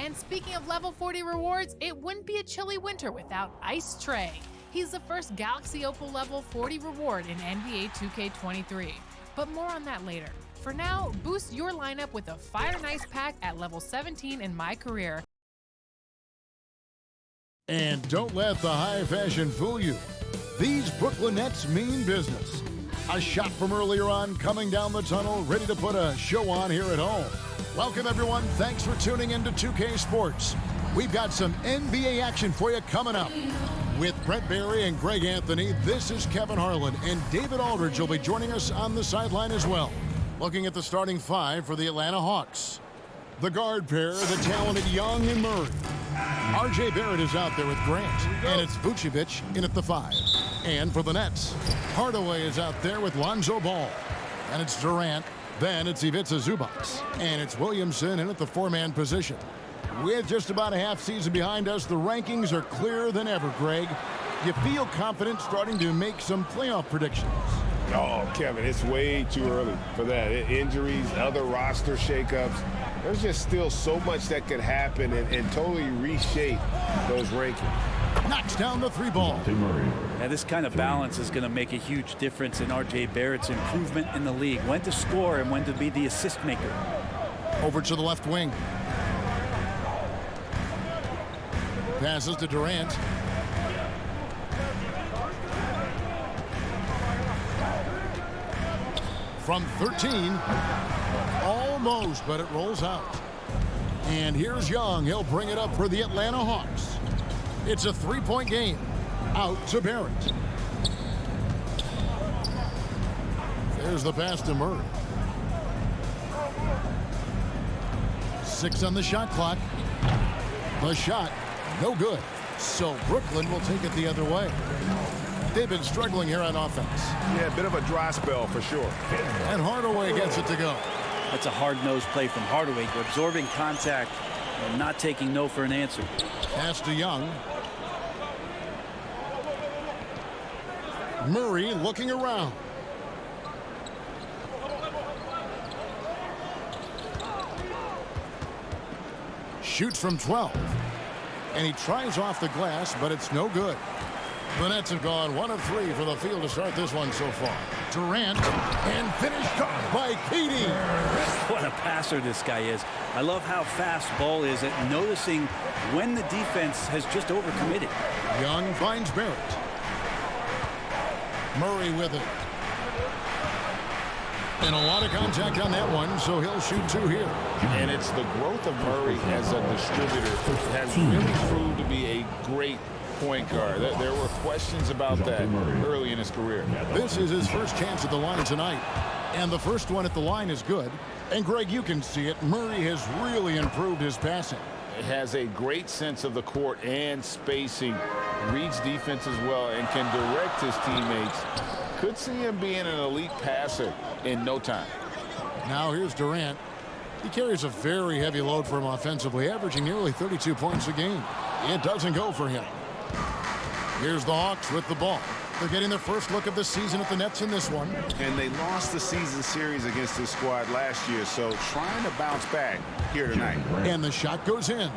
And speaking of level 40 rewards, it wouldn't be a chilly winter without Ice Trae. He's the first Galaxy Opal level 40 reward in NBA 2K23. But more on that later. For now, boost your lineup with a Fire and Ice pack at level 17 in My Career. And don't let the high fashion fool you. These Brooklyn Nets mean business. A shot from earlier on coming down the tunnel, ready to put a show on here at home. Welcome, everyone. Thanks for tuning into 2K Sports. We've got some NBA action for you coming up. With Brent Barry and Greg Anthony, this is Kevin Harlan, and David Aldridge will be joining us on the sideline as well. Looking at the starting five for the Atlanta Hawks. The guard pair, the talented Young and Murray. R.J. Barrett is out there with Grant, and it's Vucevic in at the 5. And for the Nets, Hardaway is out there with Lonzo Ball. And it's Durant, then it's Ivica Zubac, and it's Williamson in at the 4-man position. With just about a half season behind us, the rankings are clearer than ever, Greg. You feel confident starting to make some playoff predictions? Oh, Kevin, it's way too early for that. Injuries, other roster shakeups. There's just still so much that could happen and totally reshape those rankings. Knocks down the 3 ball. Now, this kind of balance is going to make a huge difference in R.J. Barrett's improvement in the league. When to score and when to be the assist maker. Over to the left wing. Passes to Durant. From 13. Almost, but it rolls out. And here's Young. He'll bring it up for the Atlanta Hawks. It's a 3-point game. Out to Barrett. There's the pass to Murray. 6 on the shot clock. The shot, no good. So Brooklyn will take it the other way. They've been struggling here on offense. Yeah, a bit of a dry spell for sure. And Hardaway gets it to go. That's a hard-nosed play from Hardaway, absorbing contact and not taking no for an answer. Pass to Young. Murray looking around. Shoots from 12. And he tries off the glass, but it's no good. The Nets have gone 1 of 3 for the field to start this one so far. Durant, and finished off by KD. What a passer this guy is. I love how fast Ball is at noticing when the defense has just overcommitted. Young finds Barrett. Murray with it. And a lot of contact on that one, so he'll shoot 2 here. And it's the growth of Murray as a distributor has really proved to be a great point guard. There were questions about that early in his career. This is his first chance at the line tonight. And the first one at the line is good. And Greg, you can see it. Murray has really improved his passing. It has a great sense of the court and spacing. Reads defense as well and can direct his teammates. Could see him being an elite passer in no time. Now here's Durant. He carries a very heavy load for him offensively, averaging nearly 32 points a game. It doesn't go for him. Here's the Hawks with the ball. They're getting their first look of the season at the Nets in this one. And they lost the season series against this squad last year, so trying to bounce back here tonight. And the shot goes in.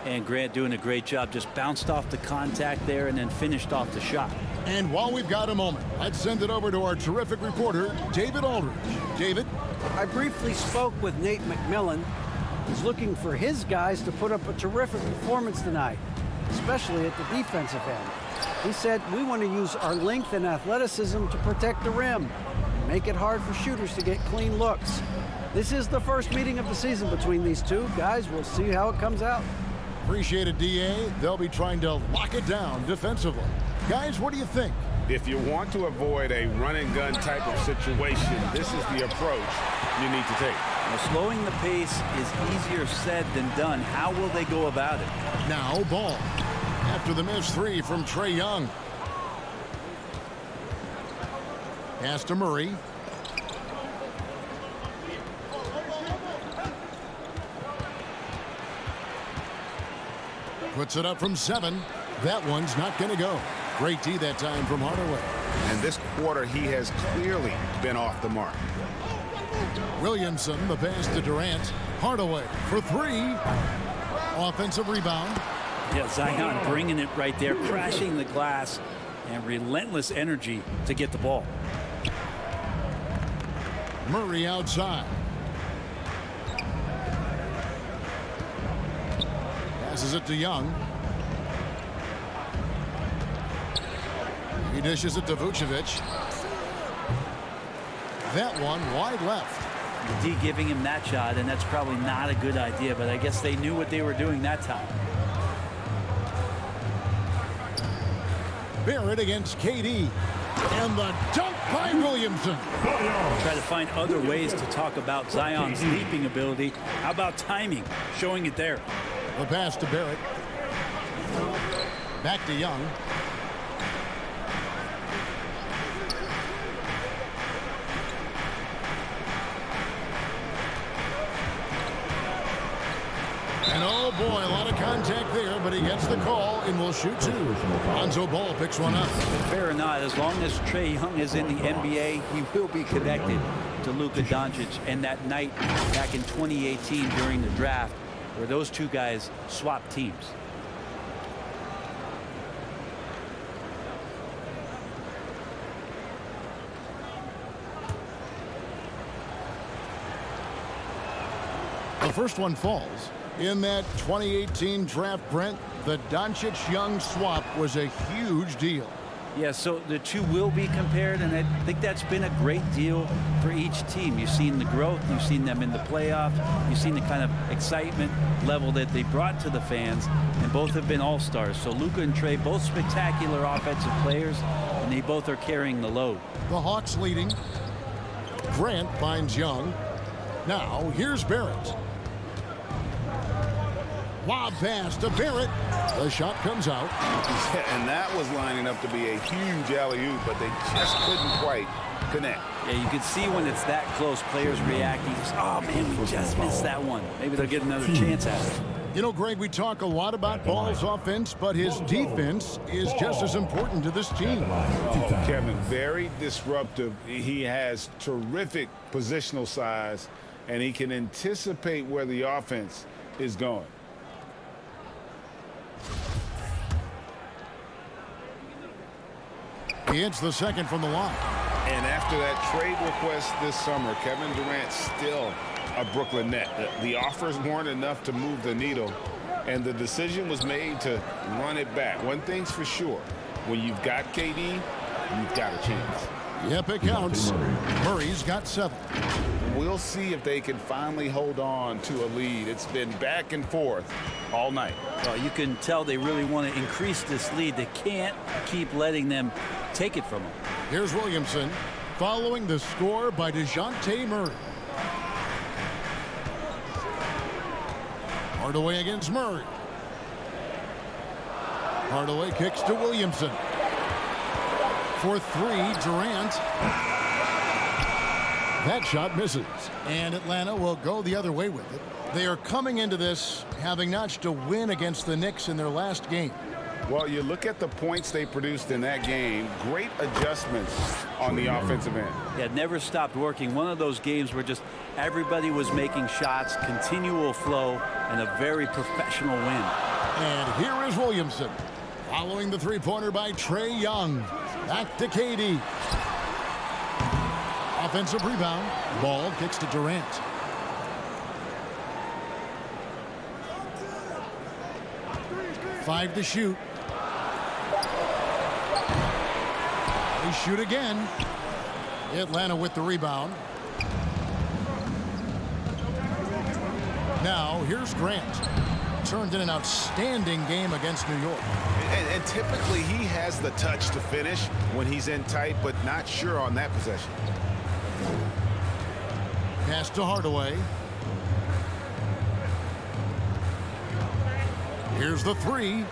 And Grant doing a great job. Just bounced off the contact there and then finished off the shot. And while we've got a moment, let's send it over to our terrific reporter, David Aldridge. David? I briefly spoke with Nate McMillan. He's looking for his guys to put up a terrific performance tonight, especially at the defensive end. He said, we want to use our length and athleticism to protect the rim and make it hard for shooters to get clean looks. This is the first meeting of the season between these two. Guys, we'll see how it comes out. Appreciate it, DA. They'll be trying to lock it down defensively. Guys, what do you think? If you want to avoid a run-and-gun type of situation, this is the approach you need to take. Now, slowing the pace is easier said than done. How will they go about it? Now Ball. After the missed 3 from Trae Young. Pass to Murray. Puts it up from 7. That one's not going to go. Great D that time from Hardaway. And this quarter, he has clearly been off the mark. Williamson, the pass to Durant. Hardaway for 3. Offensive rebound. Yeah, Zion bringing it right there, crashing the glass, and relentless energy to get the ball. Murray outside. Passes it to Young. He dishes it to Vucevic. That one wide left. D giving him that shot, and that's probably not a good idea, but I guess they knew what they were doing that time. Barrett against KD. And the dunk by Williamson. Try to find other ways to talk about Zion's leaping ability. How about timing? Showing it there. The pass to Barrett. Back to Young. And oh boy, a lot of contact there, but he gets the call and will shoot two. Lonzo Ball picks one up. Fair or not, as long as Trae Young is in the NBA, he will be connected to Luka Doncic. And that night back in 2018 during the draft, where those two guys swapped teams. The first one falls. In that 2018 draft, Brent, the Doncic-Young swap was a huge deal. Yeah, so the two will be compared, and I think that's been a great deal for each team. You've seen the growth, you've seen them in the playoffs, you've seen the kind of excitement level that they brought to the fans, and both have been all-stars. So Luka and Trae, both spectacular offensive players, and they both are carrying the load. The Hawks leading. Grant finds Young. Now, here's Barrett. Lob pass to Barrett. The shot comes out. And that was lining up to be a huge alley-oop, but they just couldn't quite connect. Yeah, you can see when it's that close, players reacting. Oh, man, we just missed that one. Maybe they'll get another chance at it. You know, Greg, we talk a lot about Ball's offense, but his defense is just as important to this team. Oh, Kevin, very disruptive. He has terrific positional size, and he can anticipate where the offense is going. He hits the second from the line. And after that trade request this summer, Kevin Durant still a Brooklyn Net. The offers weren't enough to move the needle, and the decision was made to run it back. One thing's for sure, when you've got KD, you've got a chance. Yep, it counts. Murray's got 7. We'll see if they can finally hold on to a lead. It's been back and forth all night. Well, you can tell they really want to increase this lead. They can't keep letting them take it from them. Here's Williamson following the score by DeJounte Murray. Hardaway against Murray. Hardaway kicks to Williamson. For 3, Durant. That shot misses. And Atlanta will go the other way with it. They are coming into this having notched a win against the Knicks in their last game. Well, you look at the points they produced in that game. Great adjustments on the offensive end. Yeah, never stopped working. One of those games where just everybody was making shots, continual flow, and a very professional win. And here is Williamson following the three-pointer by Trae Young. Back to KD. Offensive rebound. Ball kicks to Durant. Five to shoot. They shoot again. Atlanta with the rebound. Now here's Grant. Turned in an outstanding game against New York. And typically he has the touch to finish when he's in tight, but not sure on that possession. Pass to Hardaway. Here's the 3.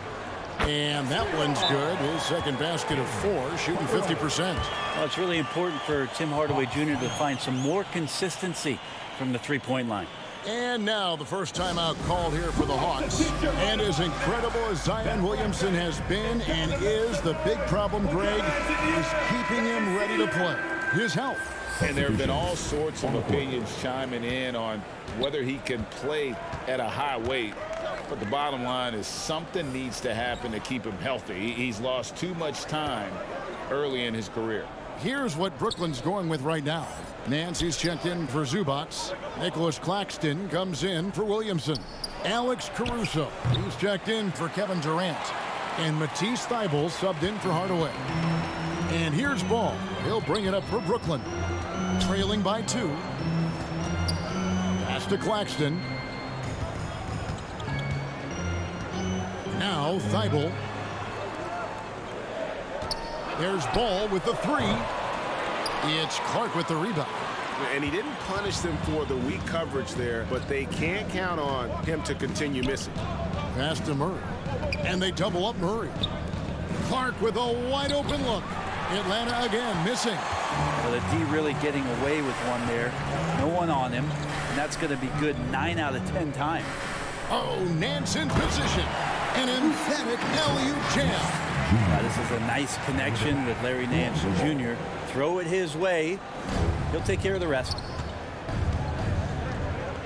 And that one's good. His second basket of 4, shooting 50%. Well, it's really important for Tim Hardaway Jr. to find some more consistency from the three-point line. And now the first timeout called here for the Hawks. And as incredible as Zion Williamson has been and is, the big problem, Greg, is keeping him ready to play. His health. And there have been all sorts of opinions chiming in on whether he can play at a high weight. But the bottom line is something needs to happen to keep him healthy. He's lost too much time early in his career. Here's what Brooklyn's going with right now. Nancy's checked in for Zubats. Nicholas Claxton comes in for Williamson. Alex Caruso, he's checked in for Kevin Durant. And Matisse Thybulle subbed in for Hardaway. And here's Ball. He'll bring it up for Brooklyn. Trailing by 2. Pass to Claxton. Now Thybulle. There's Ball with the 3. It's Clark with the rebound. And he didn't punish them for the weak coverage there, but they can't count on him to continue missing. Pass to Murray. And they double up Murray. Clark with a wide open look. Atlanta again missing. Well, the D really getting away with one there. No one on him. And that's going to be good 9 out of 10 times. Oh, Nance in position. An emphatic alley-oop jam. This is a nice connection with Larry Nance Jr. Throw it his way. He'll take care of the rest.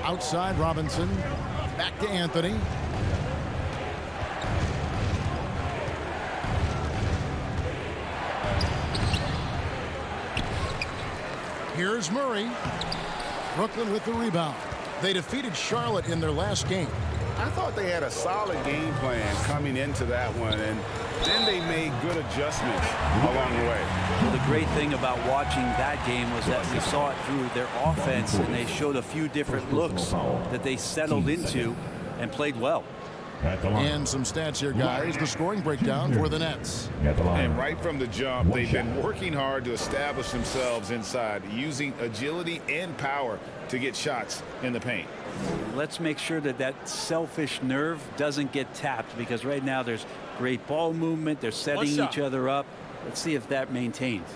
Outside Robinson. Back to Anthony. Here's Murray. Brooklyn with the rebound. They defeated Charlotte in their last game. I thought they had a solid game plan coming into that one, and then they made good adjustments along the way. Well, the great thing about watching that game was that we saw it through their offense, and they showed a few different looks that they settled into and played well. And some stats here, guys. The scoring breakdown for the Nets. And right from the jump, they've been working hard to establish themselves inside, using agility and power to get shots in the paint. Let's make sure that that selfish nerve doesn't get tapped, because right now there's great ball movement. They're setting each other up. Let's see if that maintains.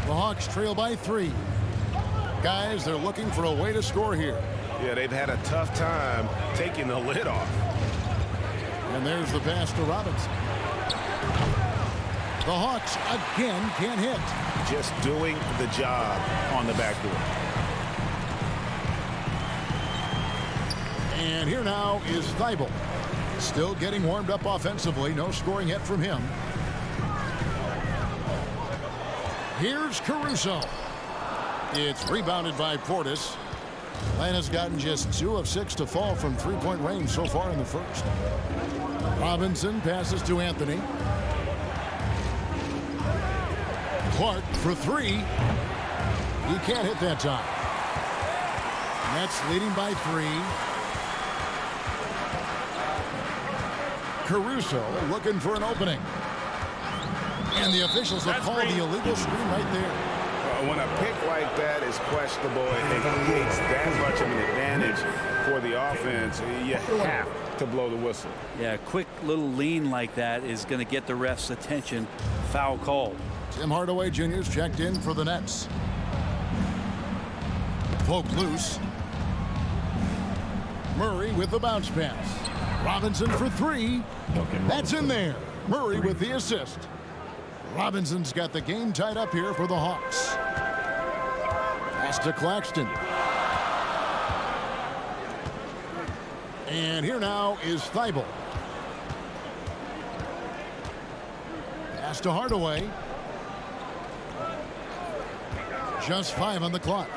The Hawks trail by 3. Guys, they're looking for a way to score here. Yeah, they've had a tough time taking the lid off. And there's the pass to Robinson. The Hawks again can't hit. Just doing the job on the backdoor. And here now is Thybulle. Still getting warmed up offensively. No scoring yet from him. Here's Caruso. It's rebounded by Portis. Atlanta's gotten just 2 of 6 to fall from three-point range so far in the first. Robinson passes to Anthony. Clark for 3. He can't hit that time. Nets leading by 3. Caruso looking for an opening. And the officials have called the illegal screen right there. When a pick like that is questionable and creates that much of an advantage for the offense, you have to blow the whistle. Yeah, a quick little lean like that is going to get the ref's attention. Foul called. Tim Hardaway Jr.'s checked in for the Nets. Poke loose. Murray with the bounce pass. Robinson for 3. That's in there. Murray with the assist. Robinson's got the game tied up here for the Hawks. Pass to Claxton. And here now is Thybulle. Pass to Hardaway. Just 5 on the clock.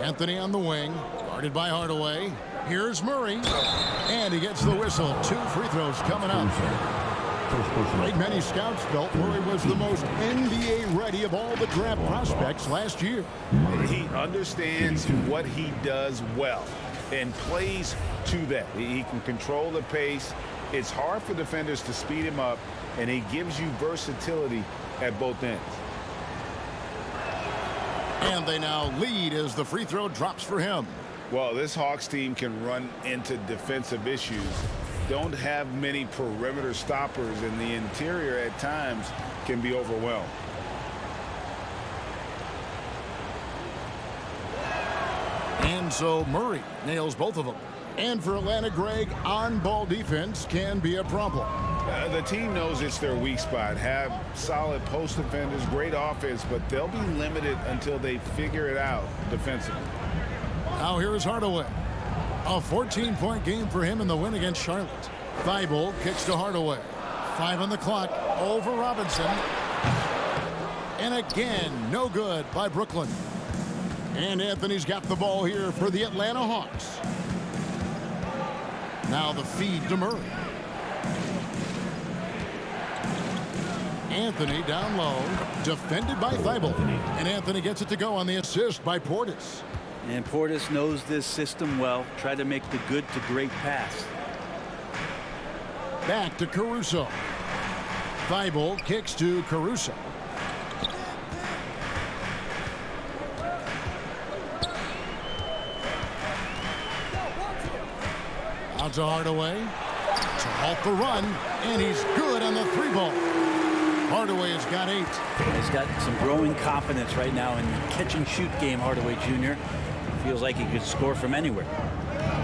Anthony on the wing, guarded by Hardaway. Here's Murray, and he gets the whistle. 2 free throws coming up. Like many scouts felt, Murray was the most NBA-ready of all the draft prospects last year. He understands what he does well and plays to that. He can control the pace. It's hard for defenders to speed him up, and he gives you versatility at both ends. And they now lead as the free throw drops for him. Well, this Hawks team can run into defensive issues. Don't have many perimeter stoppers, and the interior at times can be overwhelmed. And so Murray nails both of them. And for Atlanta, Greg, on-ball defense can be a problem. The team knows it's their weak spot. Have solid post defenders, great offense, but they'll be limited until they figure it out defensively. Now here is Hardaway. A 14-point game for him in the win against Charlotte. Thibault kicks to Hardaway. 5 on the clock over Robinson. And again, no good by Brooklyn. And Anthony's got the ball here for the Atlanta Hawks. Now the feed to Murray. Anthony down low, defended by Thibault. And Anthony gets it to go on the assist by Portis. And Portis knows this system well. Try to make the good to great pass. Back to Caruso. Thibault kicks to Caruso. Out to Hardaway to halt the run, and he's good on the 3-ball. Hardaway has got 8. He's got some growing confidence right now in the catch-and-shoot game, Hardaway Jr. Feels like he could score from anywhere.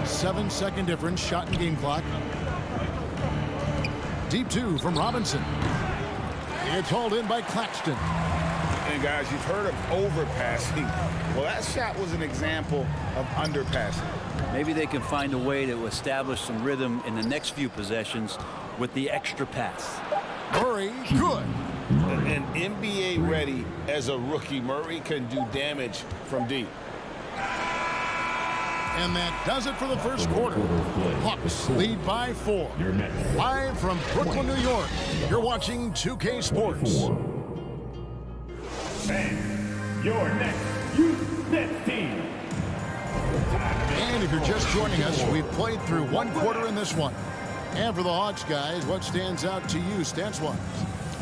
7-second difference, shot and game clock. Deep 2 from Robinson. It's hauled in by Claxton. And guys, you've heard of overpassing. Well, that shot was an example of underpassing. Maybe they can find a way to establish some rhythm in the next few possessions with the extra pass. Murray, good. And NBA ready as a rookie, Murray can do damage from deep. And that does it for the first quarter. Hawks lead by 4. Live from Brooklyn, New York, you're watching 2K Sports. And your next youth Nets team. And if you're just joining us, we've played through 1 quarter in this one. And for the Hawks, guys, what stands out to you stance-wise?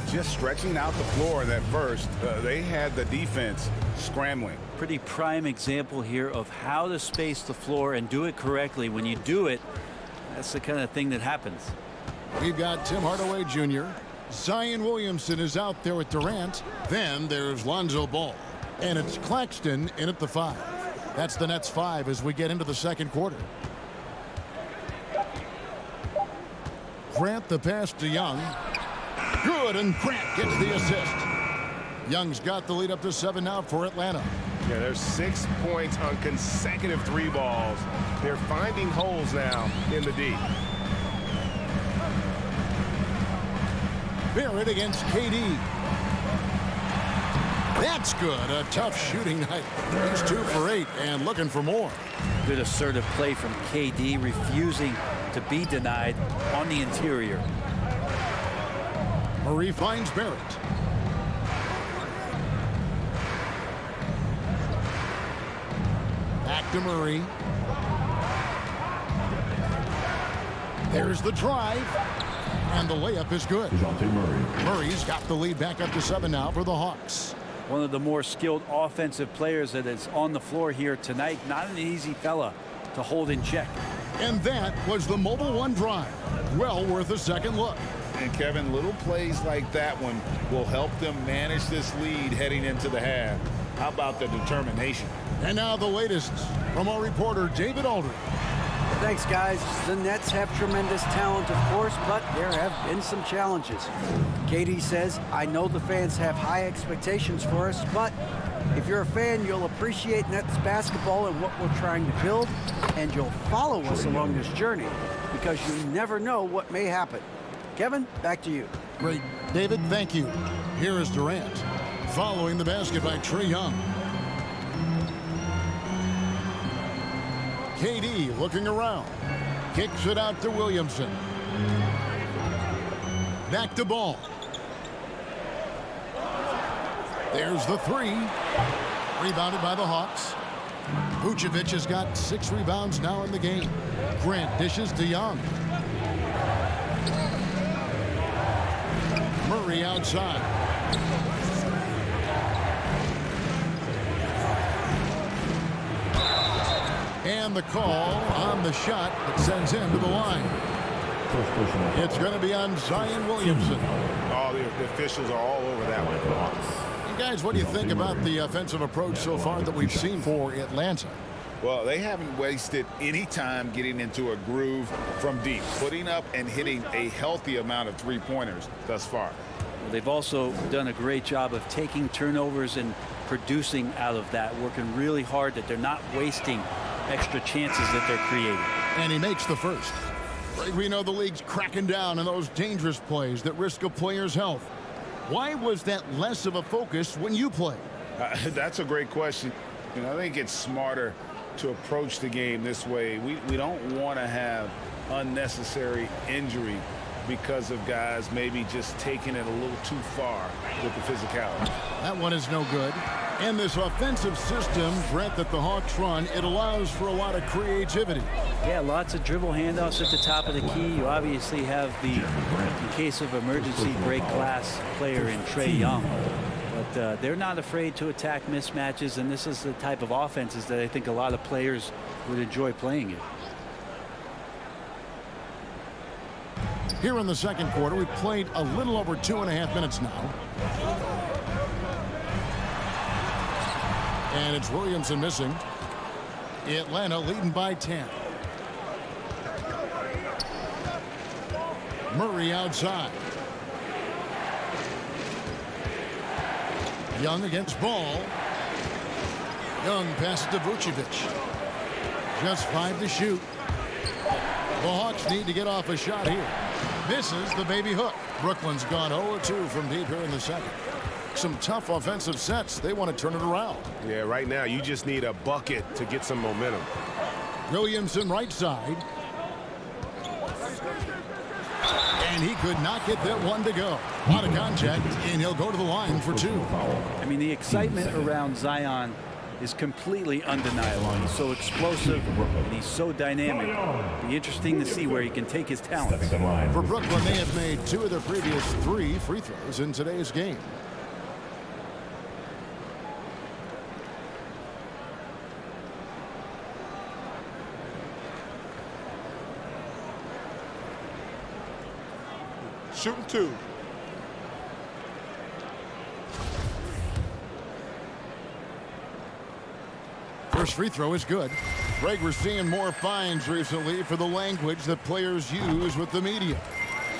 Just stretching out the floor that first. They had the defense scrambling. Pretty prime example here of how to space the floor and do it correctly. When you do it, that's the kind of thing that happens. We've got Tim Hardaway Jr. Zion Williamson is out there with Durant. Then there's Lonzo Ball. And it's Claxton in at the 5. That's the Nets 5 as we get into the second quarter. Grant the pass to Young. Good, and Grant gets the assist. Young's got the lead up to 7 now for Atlanta. Yeah, there's 6 points on consecutive 3 balls. They're finding holes now in the D. Barrett against KD. That's good. A tough shooting night. He's 2 for 8 and looking for more. Good assertive play from KD, refusing to be denied on the interior. Murray finds Barrett. Back to Murray. There's the drive. And the layup is good. Murray's got the lead back up to 7 now for the Hawks. One of the more skilled offensive players that is on the floor here tonight. Not an easy fella to hold in check. And that was the Mobile One drive. Well worth a second look. And Kevin, little plays like that one will help them manage this lead heading into the half. How about the determination? And now the latest from our reporter, David Aldridge. Thanks, guys. The Nets have tremendous talent, of course, but there have been some challenges. KD says, I know the fans have high expectations for us, but if you're a fan, you'll appreciate Nets basketball and what we're trying to build, and you'll follow us along this journey because you never know what may happen. Kevin, back to you. Great. David, thank you. Here is Durant. Following the basket by Trae Young. KD looking around. Kicks it out to Williamson. Back to Ball. There's the 3. Rebounded by the Hawks. Vucevic has got 6 rebounds now in the game. Grant dishes to Young. Murray outside. And the call on the shot that sends him to the line. It's going to be on Zion Williamson. Oh, the officials are all over that one. And guys, what do you think about the offensive approach so far that we've seen for Atlanta? Well, they haven't wasted any time getting into a groove from deep, putting up and hitting a healthy amount of three-pointers thus far. Well, they've also done a great job of taking turnovers and producing out of that, working really hard that they're not wasting extra chances that they're creating. And he makes the first. Right, we know the league's cracking down on those dangerous plays that risk a player's health. Why was that less of a focus when you play? That's a great question. You know, I think it's smarter to approach the game this way. We don't want to have unnecessary injury because of guys maybe just taking it a little too far with the physicality. That one is no good. And this offensive system, Brett, that the Hawks run, it allows for a lot of creativity. Yeah, lots of dribble handoffs at the top of the key. You obviously have the, in case of emergency, break glass player in Trae Young. But they're not afraid to attack mismatches, and this is the type of offenses that I think a lot of players would enjoy playing it. Here in the second quarter, we've played a little over 2.5 minutes now. And it's Williamson missing. Atlanta leading by 10. Murray outside. Young against Ball. Young passes to Vucevic. Just 5 to shoot. The Hawks need to get off a shot here. Misses the baby hook. Brooklyn's gone 0-2 from deep here in the second. Some tough offensive sets. They want to turn it around. Yeah, right now you just need a bucket to get some momentum. Williamson right side. And he could not get that one to go. Out of contact, and he'll go to the line for 2. I mean, the excitement around Zion is completely undeniable. He's so explosive, and he's so dynamic. It'll be interesting to see where he can take his talents. For Brooklyn, they have made 2 of their previous 3 free throws in today's game. Shooting 2. First free throw is good. Greg, we're seeing more fines recently for the language that players use with the media.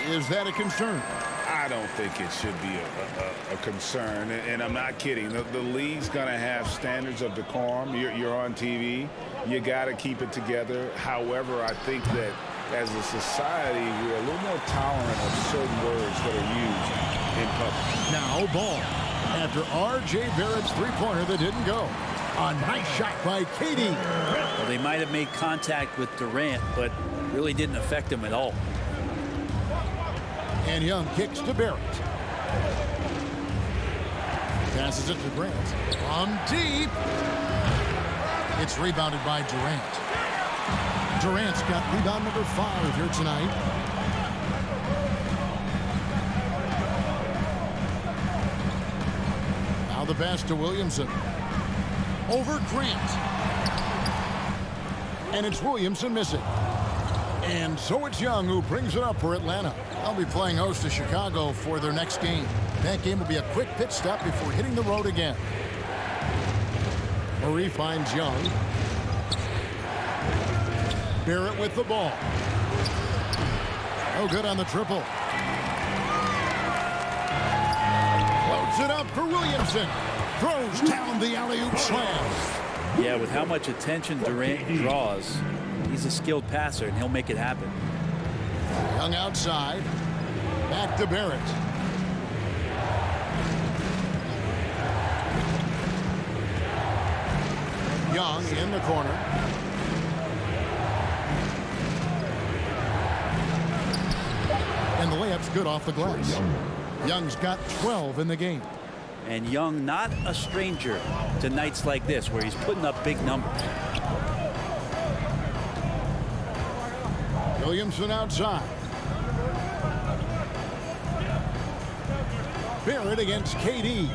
Is that a concern? I don't think it should be a concern, and I'm not kidding. The league's going to have standards of decorum. You're on TV. You got to keep it together. However, I think that as a society, we're a little more tolerant of certain words that are used in public. Now Ball. After R.J. Barrett's three-pointer that didn't go. A nice shot by KD. Well, they might have made contact with Durant, but really didn't affect him at all. And Young kicks to Barrett. Passes it to Grant. From deep. It's rebounded by Durant. Durant's got rebound number 5 here tonight. Now the pass to Williamson. Over Grant. And it's Williamson missing. And so it's Young who brings it up for Atlanta. They'll be playing host to Chicago for their next game. That game will be a quick pit stop before hitting the road again. Murray finds Young. Barrett with the ball. No good on the triple. Loads it up for Williamson. Throws down the alley-oop slam. Yeah, with how much attention Durant draws, he's a skilled passer, and he'll make it happen. Young outside. Back to Barrett. Young in the corner. And the layup's good off the glass. Young's got 12 in the game. And Young not a stranger to nights like this where he's putting up big numbers. Williamson outside. Barrett against KD.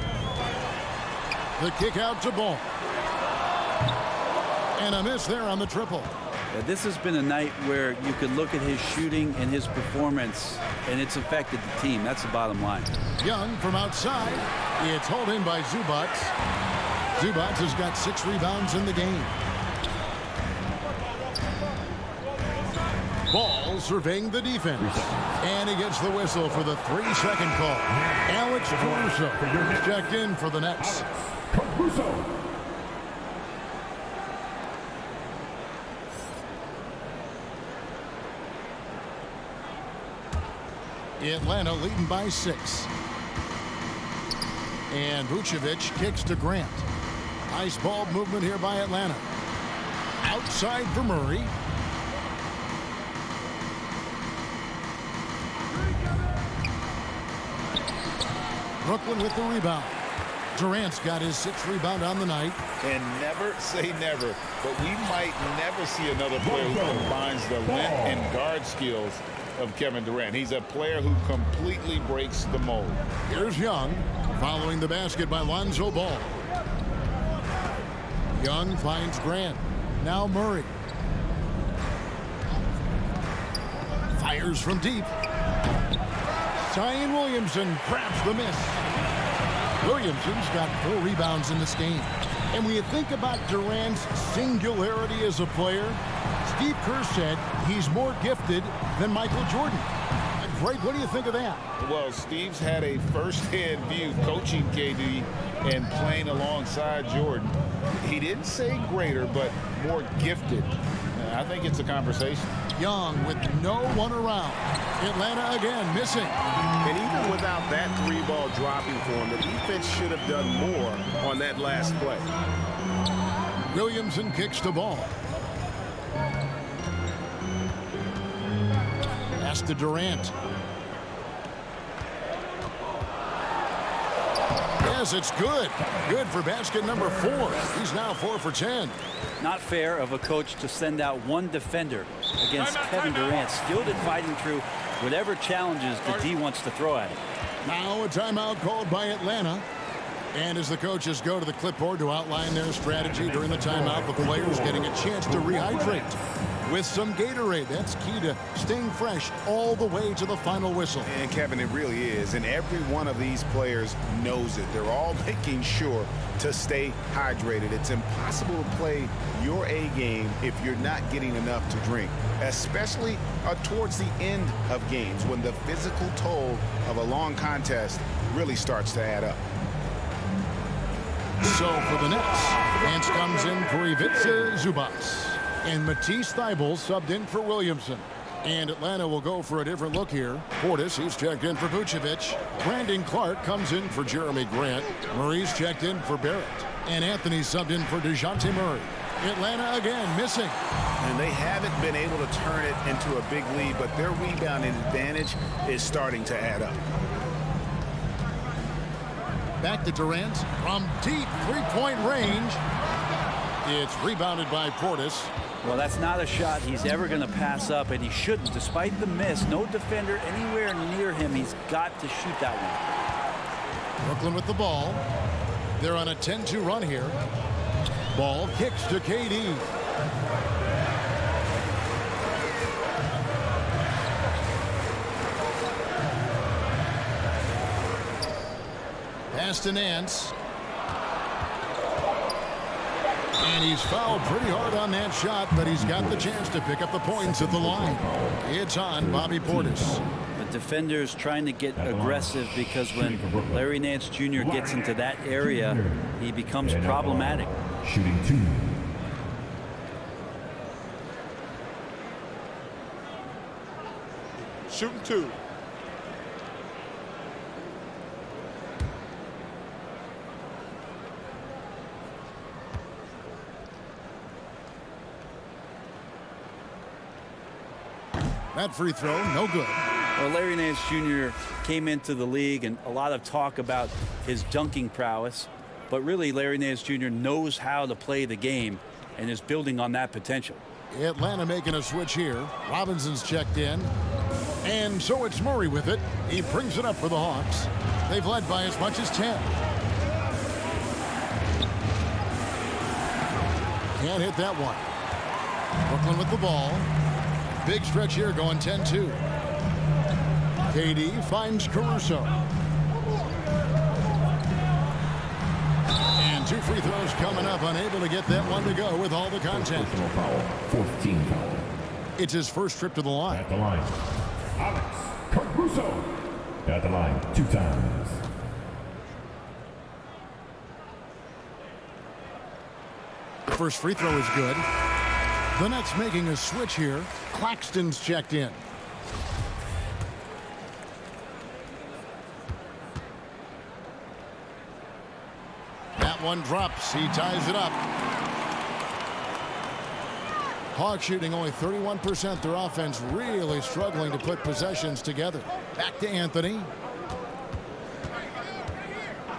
The kick out to Ball. And a miss there on the triple. Yeah, this has been a night where you could look at his shooting and his performance, and it's affected the team. That's the bottom line. Young from outside. It's hauled in by Zubac. Zubac has got 6 rebounds in the game. Ball surveying the defense. And he gets the whistle for the 3-second call. Alex Caruso checked in for the Nets. Caruso. Atlanta leading by 6. And Vucevic kicks to Grant. Nice ball movement here by Atlanta. Outside for Murray. Brooklyn with the rebound. Durant's got his 6th rebound on the night. And never say never, but we might never see another player who combines the length and guard skills of Kevin Durant. He's a player who completely breaks the mold. Here's Young following the basket by Lonzo Ball. Young finds Grant. Now Murray. Fires from deep. Zion Williamson grabs the miss. Williamson's got 4 rebounds in this game. And when you think about Durant's singularity as a player, Steve Kerr said he's more gifted than Michael Jordan. Greg, what do you think of that? Well, Steve's had a first-hand view coaching KD and playing alongside Jordan. He didn't say greater, but more gifted. I think it's a conversation. Young with no one around. Atlanta again missing. And even without that 3-ball dropping for him, the defense should have done more on that last play. Williamson kicks the ball. Pass to Durant. Yes, it's good. Good for basket number 4. He's now 4 for 10. Not fair of a coach to send out one defender against Kevin Durant, skilled at fighting through whatever challenges the D wants to throw at him. Now a timeout called by Atlanta. And as the coaches go to the clipboard to outline their strategy during the timeout, the players getting a chance to rehydrate with some Gatorade. That's key to staying fresh all the way to the final whistle. And Kevin, it really is. And every one of these players knows it. They're all making sure to stay hydrated. It's impossible to play your A game if you're not getting enough to drink, especially towards the end of games when the physical toll of a long contest really starts to add up. So for the Nets, Nance comes in for Ivica Zubac. And Matisse Thybulle subbed in for Williamson. And Atlanta will go for a different look here. Portis, he's checked in for Vucevic. Brandon Clark comes in for Jeremy Grant. Murray's checked in for Barrett. And Anthony subbed in for DeJounte Murray. Atlanta again missing. And they haven't been able to turn it into a big lead, but their rebounding advantage is starting to add up. Back to Durant from deep 3-point range. It's rebounded by Portis. Well, that's not a shot he's ever going to pass up, and he shouldn't. Despite the miss, no defender anywhere near him. He's got to shoot that one. Brooklyn with the ball. They're on a 10-2 run here. Ball kicks to KD. Pass to Nance. And he's fouled pretty hard on that shot, but he's got the chance to pick up the points at the line. It's on Bobby Portis. The defender's trying to get aggressive because when Larry Nance Jr. gets into that area, he becomes problematic. Shooting 2. Shooting 2. That free throw, no good. Well, Larry Nance Jr. came into the league and a lot of talk about his dunking prowess, but really Larry Nance Jr. knows how to play the game and is building on that potential. Atlanta making a switch here. Robinson's checked in. And so it's Murray with it. He brings it up for the Hawks. They've led by as much as 10. Can't hit that one. Brooklyn with the ball. Big stretch here going 10-2. KD finds Caruso. And 2 free throws coming up. Unable to get that one to go with all the content. Personal foul. 14 foul. It's his first trip to the line. At the line, Alex Caruso. At the line, 2 times. The first free throw is good. The Nets making a switch here. Claxton's checked in. That one drops. He ties it up. Hawks shooting only 31%. Their offense really struggling to put possessions together. Back to Anthony.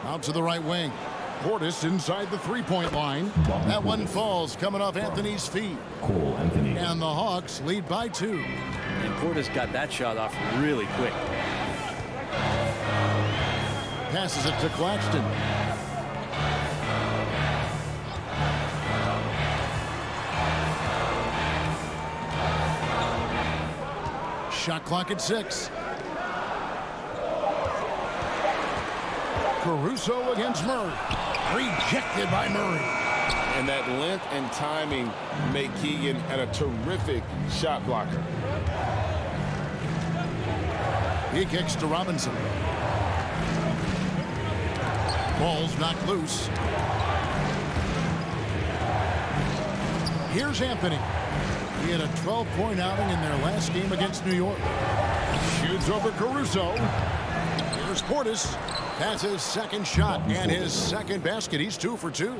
Out to the right wing. Portis inside the three-point line. That one falls coming off Anthony's feet. Cole Anthony. And the Hawks lead by 2. And Portis got that shot off really quick. Passes it to Claxton. Shot clock at 6. Caruso against Murray. Rejected by Murray. And that length and timing make Keegan a terrific shot blocker. He kicks to Robinson. Ball's knocked loose. Here's Anthony. He had a 12-point outing in their last game against New York. Shoots over Caruso. Here's Portis. That's his second shot and his second basket. He's 2 for 2.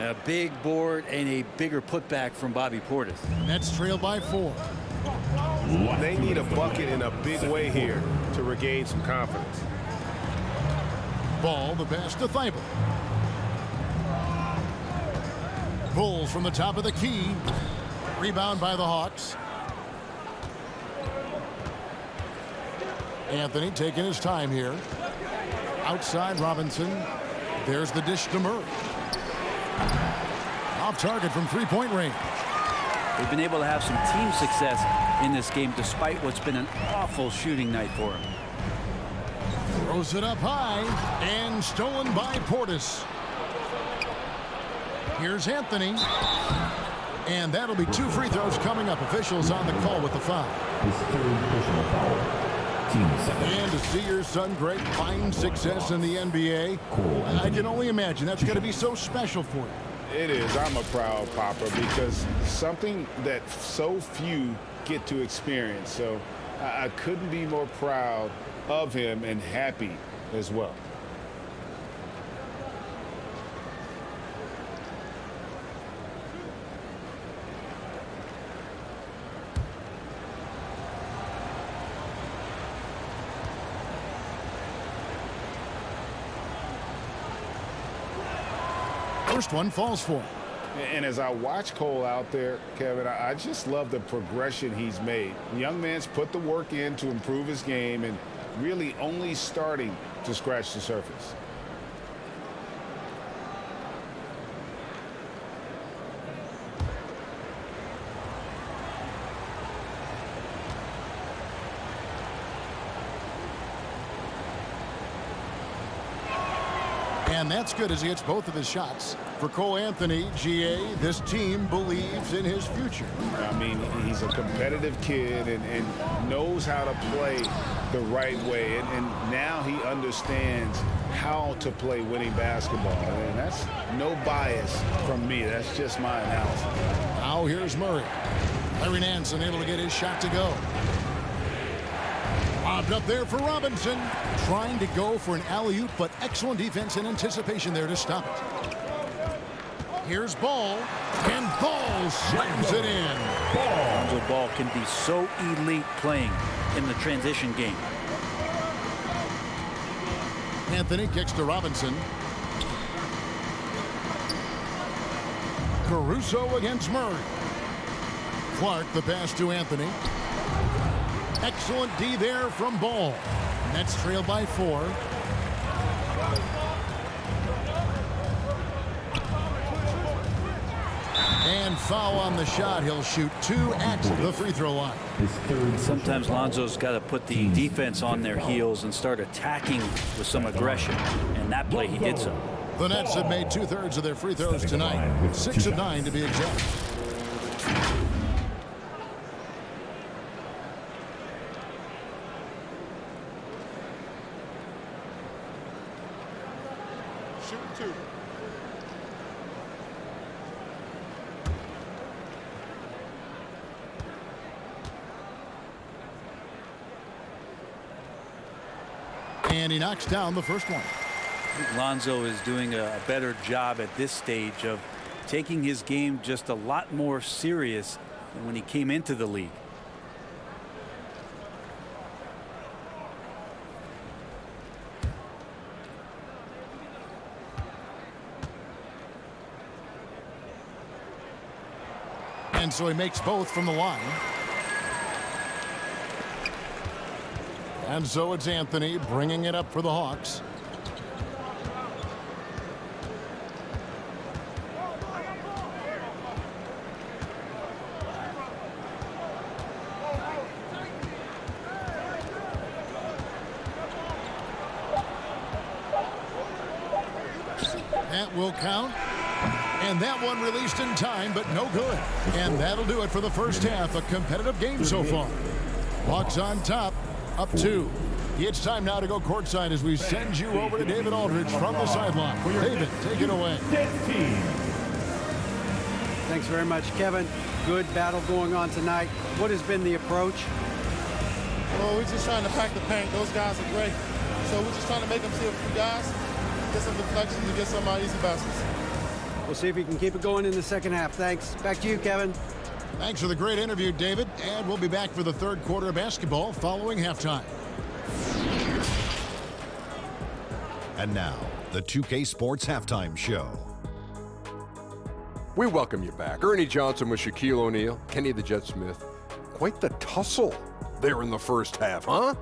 A big board and a bigger putback from Bobby Portis. Nets trail by 4. They need a bucket in a big way here to regain some confidence. Ball, the pass to Thibault. Bulls from the top of the key. Rebound by the Hawks. Anthony taking his time here. Outside Robinson. There's the dish to Murray. Off target from three-point range. They've been able to have some team success in this game despite what's been an awful shooting night for him. Throws it up high and stolen by Portis. Here's Anthony. And that'll be 2 free throws coming up. Officials on the call with the foul. His 3rd personal foul. Team second. And to see your son Greg find success in the NBA, I can only imagine that's going to be so special for you. It is. I'm a proud papa because something that so few get to experience. So I couldn't be more proud of him and happy as well. First one falls for him. And as I watch Cole out there, Kevin, I just love the progression he's made. The young man's put the work in to improve his game and really only starting to scratch the surface. And that's good as he hits both of his shots. For Cole Anthony, GA, this team believes in his future. I mean, he's a competitive kid and knows how to play the right way. And now he understands how to play winning basketball. And that's no bias from me. That's just my analysis. Now here's Murray. Larry Nance unable to get his shot to go. Lobbed up there for Robinson. Trying to go for an alley-oop, but excellent defense and anticipation there to stop it. Here's Ball, and Ball slams it in. Lonzo Ball can be so elite playing in the transition game. Anthony kicks to Robinson. Caruso against Murray. Clark the pass to Anthony. Excellent D there from Ball. Nets trail by 4. And foul on the shot. He'll shoot 2 at the free throw line. Sometimes Lonzo's got to put the defense on their heels and start attacking with some aggression. And that play, he did so. The Nets have made 2/3 of their free throws tonight. 6 of 9 to be exact. shooting 2. And he knocks down the first one. I think Lonzo is doing a better job at this stage of taking his game just a lot more serious than when he came into the league. And so he makes both from the line. And so it's Anthony bringing it up for the Hawks. That will count. And that one released in time, but no good. And that'll do it for the first half. A competitive game so far. Hawks on top, up 2. It's time now to go courtside as we send you over to David Aldridge from the sideline. David, take it away. Thanks very much, Kevin. Good battle going on tonight. What has been the approach? Well, we're just trying to pack the paint. Those guys are great. So we're just trying to make them see a few guys, get some deflections, and get some easy baskets. We'll see if we can keep it going in the second half. Thanks. Back to you, Kevin. Thanks for the great interview, David. And we'll be back for the third quarter of basketball following halftime. And now, the 2K Sports Halftime Show. We welcome you back. Ernie Johnson with Shaquille O'Neal, Kenny the Jet Smith. Quite the tussle there in the first half, huh?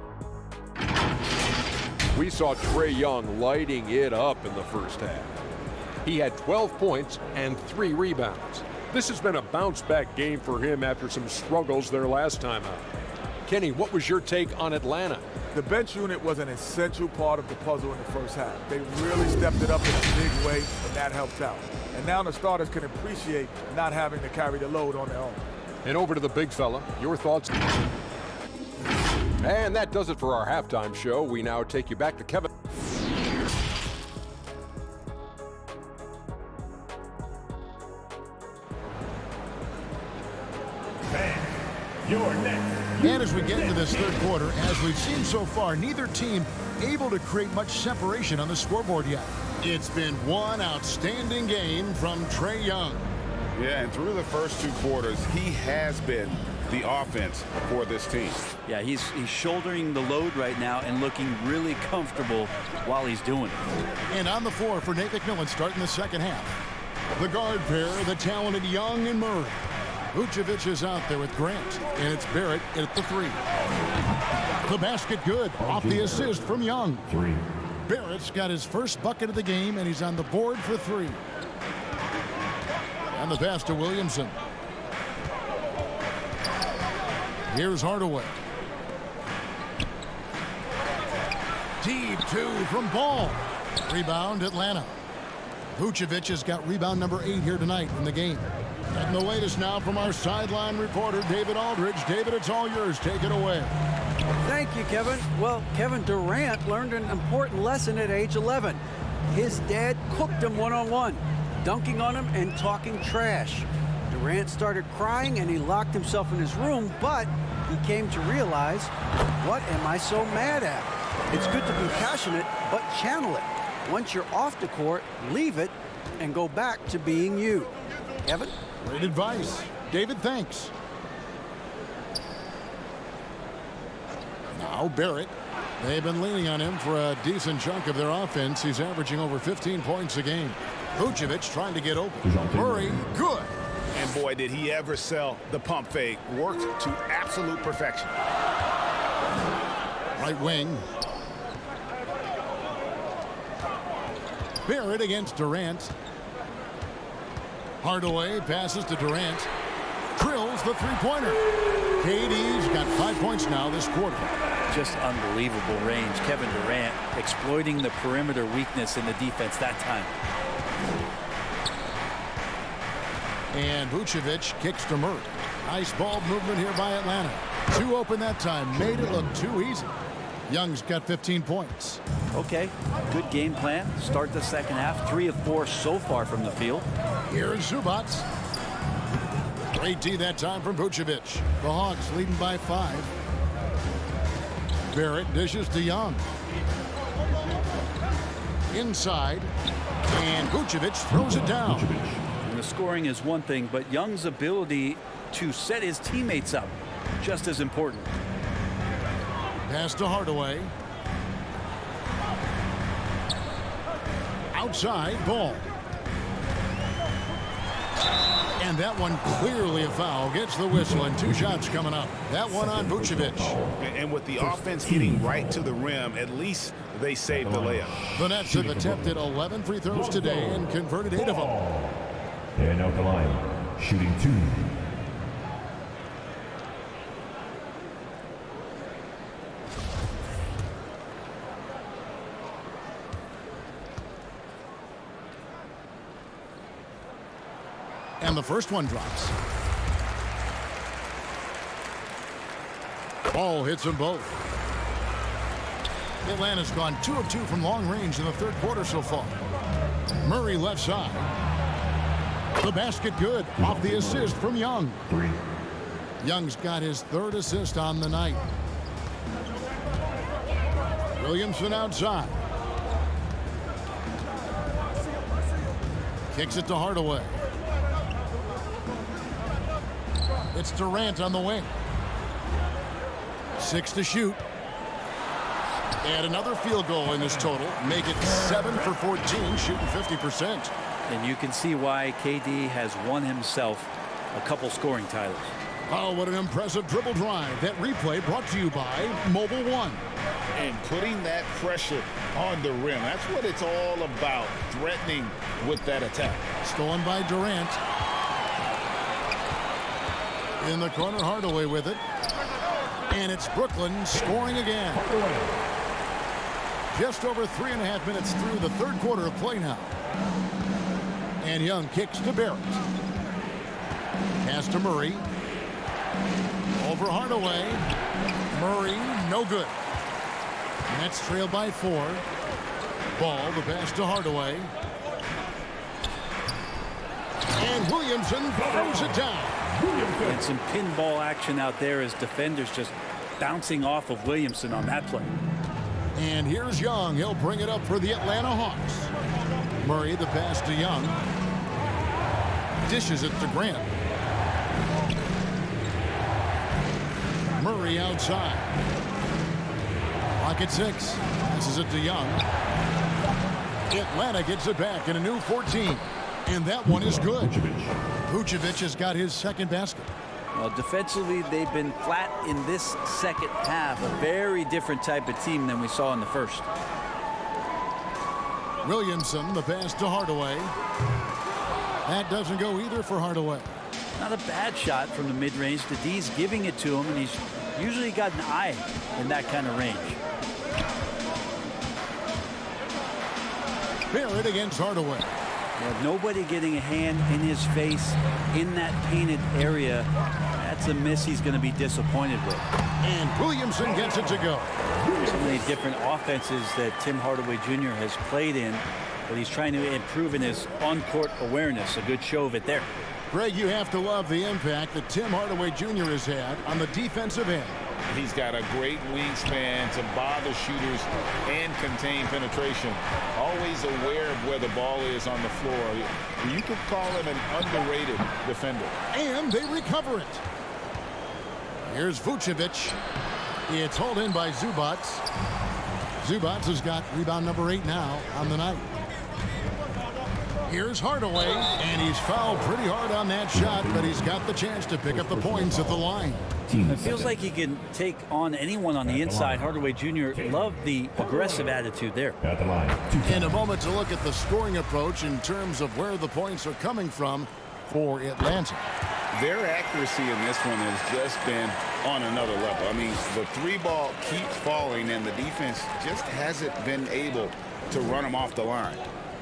We saw Trae Young lighting it up in the first half. He had 12 points and 3 rebounds. This has been a bounce-back game for him after some struggles their last time out. Kenny, what was your take on Atlanta? The bench unit was an essential part of the puzzle in the first half. They really stepped it up in a big way, and that helped out. And now the starters can appreciate not having to carry the load on their own. And over to the big fella, your thoughts? And that does it for our halftime show. We now take you back to Kevin. You're next. And as we get into this third quarter, as we've seen so far, neither team able to create much separation on the scoreboard yet. It's been one outstanding game from Trae Young. Yeah, and through the first 2 quarters, he has been the offense for this team. Yeah, he's shouldering the load right now and looking really comfortable while he's doing it. And on the floor for Nate McMillan starting the second half. The guard pair, the talented Young and Murray. Vucevic is out there with Grant, and it's Barrett at the 3. The basket good, off the assist from Young. 3. Barrett's got his first bucket of the game, and he's on the board for 3. And the pass to Williamson. Here's Hardaway. Deep 2 from Ball. Rebound Atlanta. Vucevic has got rebound number 8 here tonight in the game. And the latest now from our sideline reporter, David Aldridge. David, it's all yours. Take it away. Thank you, Kevin. Well, Kevin Durant learned an important lesson at age 11. His dad cooked him one-on-one, dunking on him and talking trash. Durant started crying and he locked himself in his room, but he came to realize, what am I so mad at? It's good to be passionate, but channel it. Once you're off the court, leave it and go back to being you. Kevin? Great advice. David, thanks. Now Barrett. They've been leaning on him for a decent chunk of their offense. He's averaging over 15 points a game. Vucevic trying to get open. Murray, good. And boy, did he ever sell the pump fake. Worked to absolute perfection. Right wing. Barrett against Durant. Hardaway passes to Durant. Drills the three-pointer. KD's got 5 points now this quarter. Just unbelievable range. Kevin Durant exploiting the perimeter weakness in the defense that time. And Vucevic kicks to Murray. Nice ball movement here by Atlanta. 2 open that time. Made it look too easy. Young's got 15 points. Okay, good game plan. Start the second half. 3 of 4 so far from the field. Here's Zubac. Great D that time from Vucevic. The Hawks leading by 5. Barrett dishes to Young. Inside. And Vucevic throws it down. And the scoring is one thing, but Young's ability to set his teammates up, just as important. Pass to Hardaway. Outside, Ball. And that one clearly a foul. Gets the whistle and 2 shots coming up. That one on Vucevic. And with the offense getting right to the rim, at least they saved the layup. The Nets have attempted 11 free throws today and converted 8 of them. They're now at the line, shooting 2. And the first one drops. Ball hits them both. Atlanta's gone 2 of 2 from long range in the third quarter so far. Murray left side. The basket good off the assist from Young. 3. Young's got his 3rd assist on the night. Williamson outside. Kicks it to Hardaway. It's Durant on the wing. 6 to shoot. And another field goal in this total. Make it 7 for 14, shooting 50%. And you can see why KD has won himself a couple scoring titles. Oh, what an impressive dribble drive. That replay brought to you by Mobile One. And putting that pressure on the rim. That's what it's all about, threatening with that attack. Stolen by Durant. In the corner, Hardaway with it. And it's Brooklyn scoring again. Just over 3.5 minutes through the third quarter of play now. And Young kicks to Barrett. Pass to Murray. Over Hardaway. Murray, no good. Nets trail by 4. Ball, the pass to Hardaway. And Williamson throws it down. And some pinball action out there as defenders just bouncing off of Williamson on that play. And here's Young. He'll bring it up for the Atlanta Hawks. Murray, the pass to Young. Dishes it to Grant. Murray outside. Clock at 6. This is it to Young. Atlanta gets it back in a new 14. And that one is good. Vucevic has got his 2nd basket. Well, defensively, they've been flat in this second half. A very different type of team than we saw in the first. Williamson, the pass to Hardaway. That doesn't go either for Hardaway. Not a bad shot from the mid-range. The D's giving it to him, and he's usually got an eye in that kind of range. Barrett against Hardaway. Yeah, nobody getting a hand in his face in that painted area. That's a miss he's going to be disappointed with. And Williamson gets it to go. So many different offenses that Tim Hardaway Jr. has played in, but he's trying to improve in his on-court awareness. A good show of it there. Greg, you have to love the impact that Tim Hardaway Jr. has had on the defensive end. He's got a great wingspan to bother shooters and contain penetration. Always aware of where the ball is on the floor. You could call him an underrated defender. And they recover it. Here's Vucevic. It's hauled in by Zubac. Zubac has got rebound number 8 now on the night. Here's Hardaway, and he's fouled pretty hard on that shot, but he's got the chance to pick up the points at the line. It feels like he can take on anyone on the inside. Hardaway Jr. loved the aggressive attitude there. At the line. In a moment to look at the scoring approach in terms of where the points are coming from for Atlanta. Their accuracy in this one has just been on another level. I mean, the 3-ball keeps falling, and the defense just hasn't been able to run them off the line.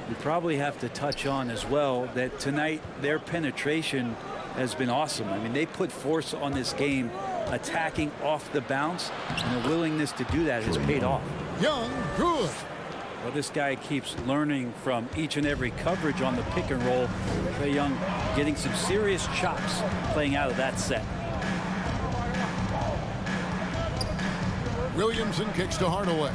We probably have to touch on as well that tonight their penetration has been awesome. I mean, they put force on this game attacking off the bounce, and the willingness to do that has paid off. Young, good. Well, this guy keeps learning from each and every coverage on the pick and roll. Trae Young getting some serious chops playing out of that set. Williamson kicks to Hardaway.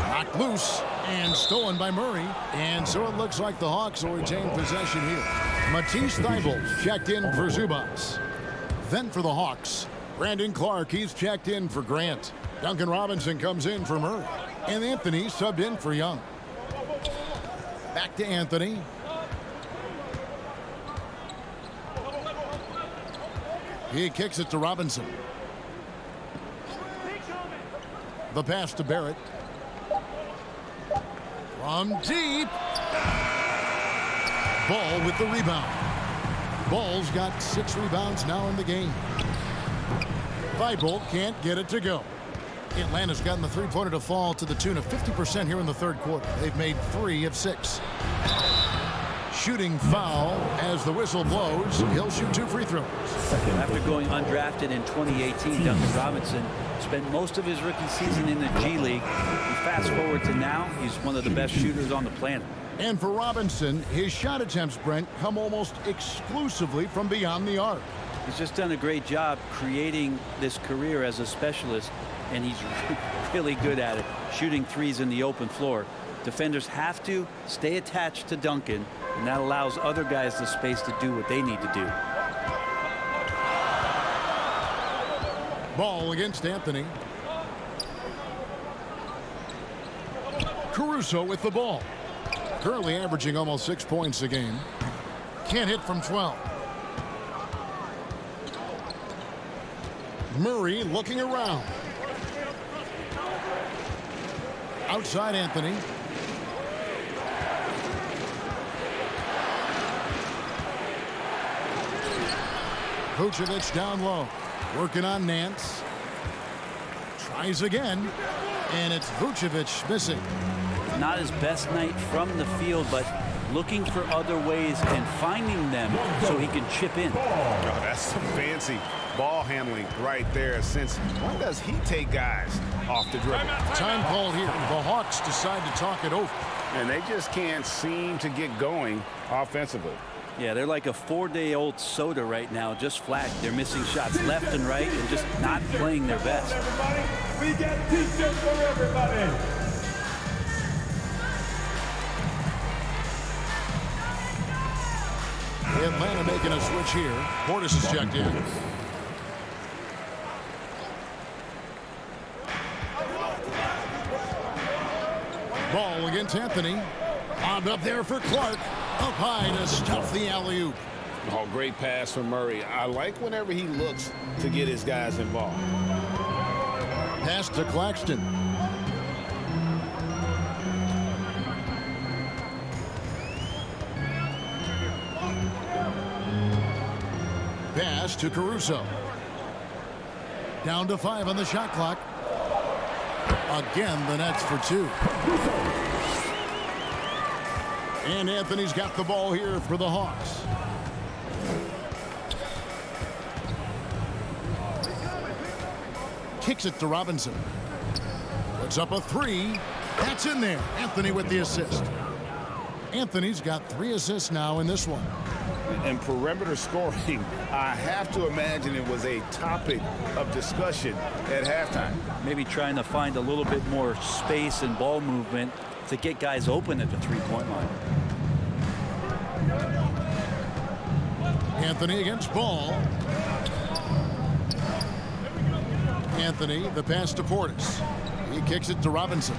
Knocked loose and stolen by Murray. And so it looks like the Hawks will retain possession here. Matisse Thybulle checked in for Zubats. Then for the Hawks, Brandon Clark, he's checked in for Grant. Duncan Robinson comes in for Murray. And Anthony subbed in for Young. Back to Anthony. He kicks it to Robinson. The pass to Barrett. From deep. Ball with the rebound. Ball's got 6 rebounds now in the game. Thybulle can't get it to go. Atlanta's gotten the three-pointer to fall to the tune of 50% here in the third quarter. They've made 3 of 6. Shooting foul as the whistle blows. He'll shoot 2 free throws. After going undrafted in 2018, Duncan Robinson spent most of his rookie season in the G League. And fast forward to now, he's one of the best shooters on the planet. And for Robinson, his shot attempts, Brent, come almost exclusively from beyond the arc. He's just done a great job creating this career as a specialist, and he's really good at it, shooting threes in the open floor. Defenders have to stay attached to Duncan, and that allows other guys the space to do what they need to do. Ball against Anthony. Caruso with the ball. Currently averaging almost 6 points a game. Can't hit from 12. Murray looking around. Outside Anthony. Vucevic down low. Working on Nance. Tries again. And it's Vucevic missing. Not his best night from the field, but looking for other ways and finding them so he can chip in. Oh, that's some fancy ball handling right there. Since when does he take guys off the dribble? Time called here. The Hawks decide to talk it over. And they just can't seem to get going offensively. Yeah, they're like a 4-day-old soda right now, just flat. They're missing shots left and right and just not playing their best. Everybody, we get t-shirts for everybody. Atlanta making a switch here. Portis is checked in. Ball against Anthony. Bobbed up there for Clark. Up high to stuff the alley-oop. Oh, great pass from Murray. I like whenever he looks to get his guys involved. Pass to Claxton. Pass to Caruso. Down to 5 on the shot clock. Again, the Nets for 2. And Anthony's got the ball here for the Hawks. Kicks it to Robinson. Puts up a 3. That's in there. Anthony with the assist. Anthony's got 3 assists now in this one. And perimeter scoring, I have to imagine it was a topic of discussion at halftime. Maybe trying to find a little bit more space and ball movement to get guys open at the three-point line. Anthony against Ball. Anthony, the pass to Portis. He kicks it to Robinson.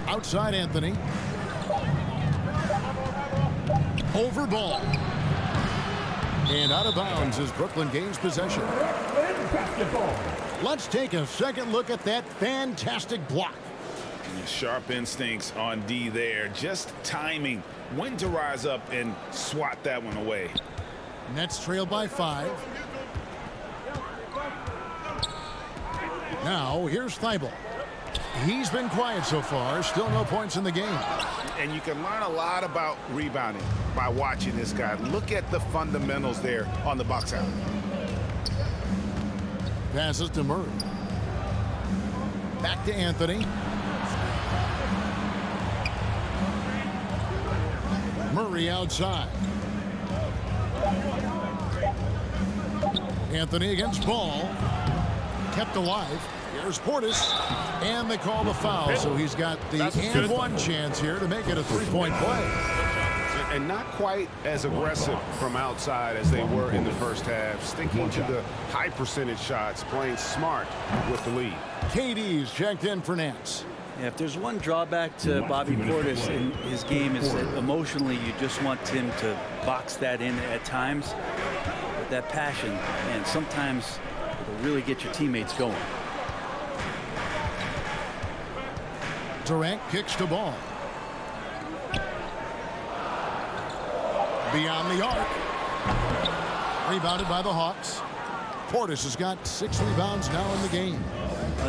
Outside Anthony. Over Ball. And out of bounds as Brooklyn gains possession. Let's take a second look at that fantastic block. Sharp instincts on D there. Just timing when to rise up and swat that one away. Nets trail by 5. Now here's Thybulle. he's been quiet so far. Still no points in the game. And you can learn a lot about rebounding by watching this guy. Look at the fundamentals there on the box out. Passes to Murray. Back to Anthony. Murray outside. Anthony against Ball. Kept alive. Here's Portis. And they call the foul, so he's got the and one chance here to make it a three-point play. And not quite as aggressive from outside as they were in the first half. Sticking to the high percentage shots, playing smart with the lead. KD's checked in for Nance. Yeah, if there's one drawback to Bobby Portis in his game is that emotionally you just want him to box that in at times. But that passion, and sometimes it'll really get your teammates going. Durant kicks the ball. Beyond the arc. Rebounded by the Hawks. Portis has got 6 rebounds now in the game.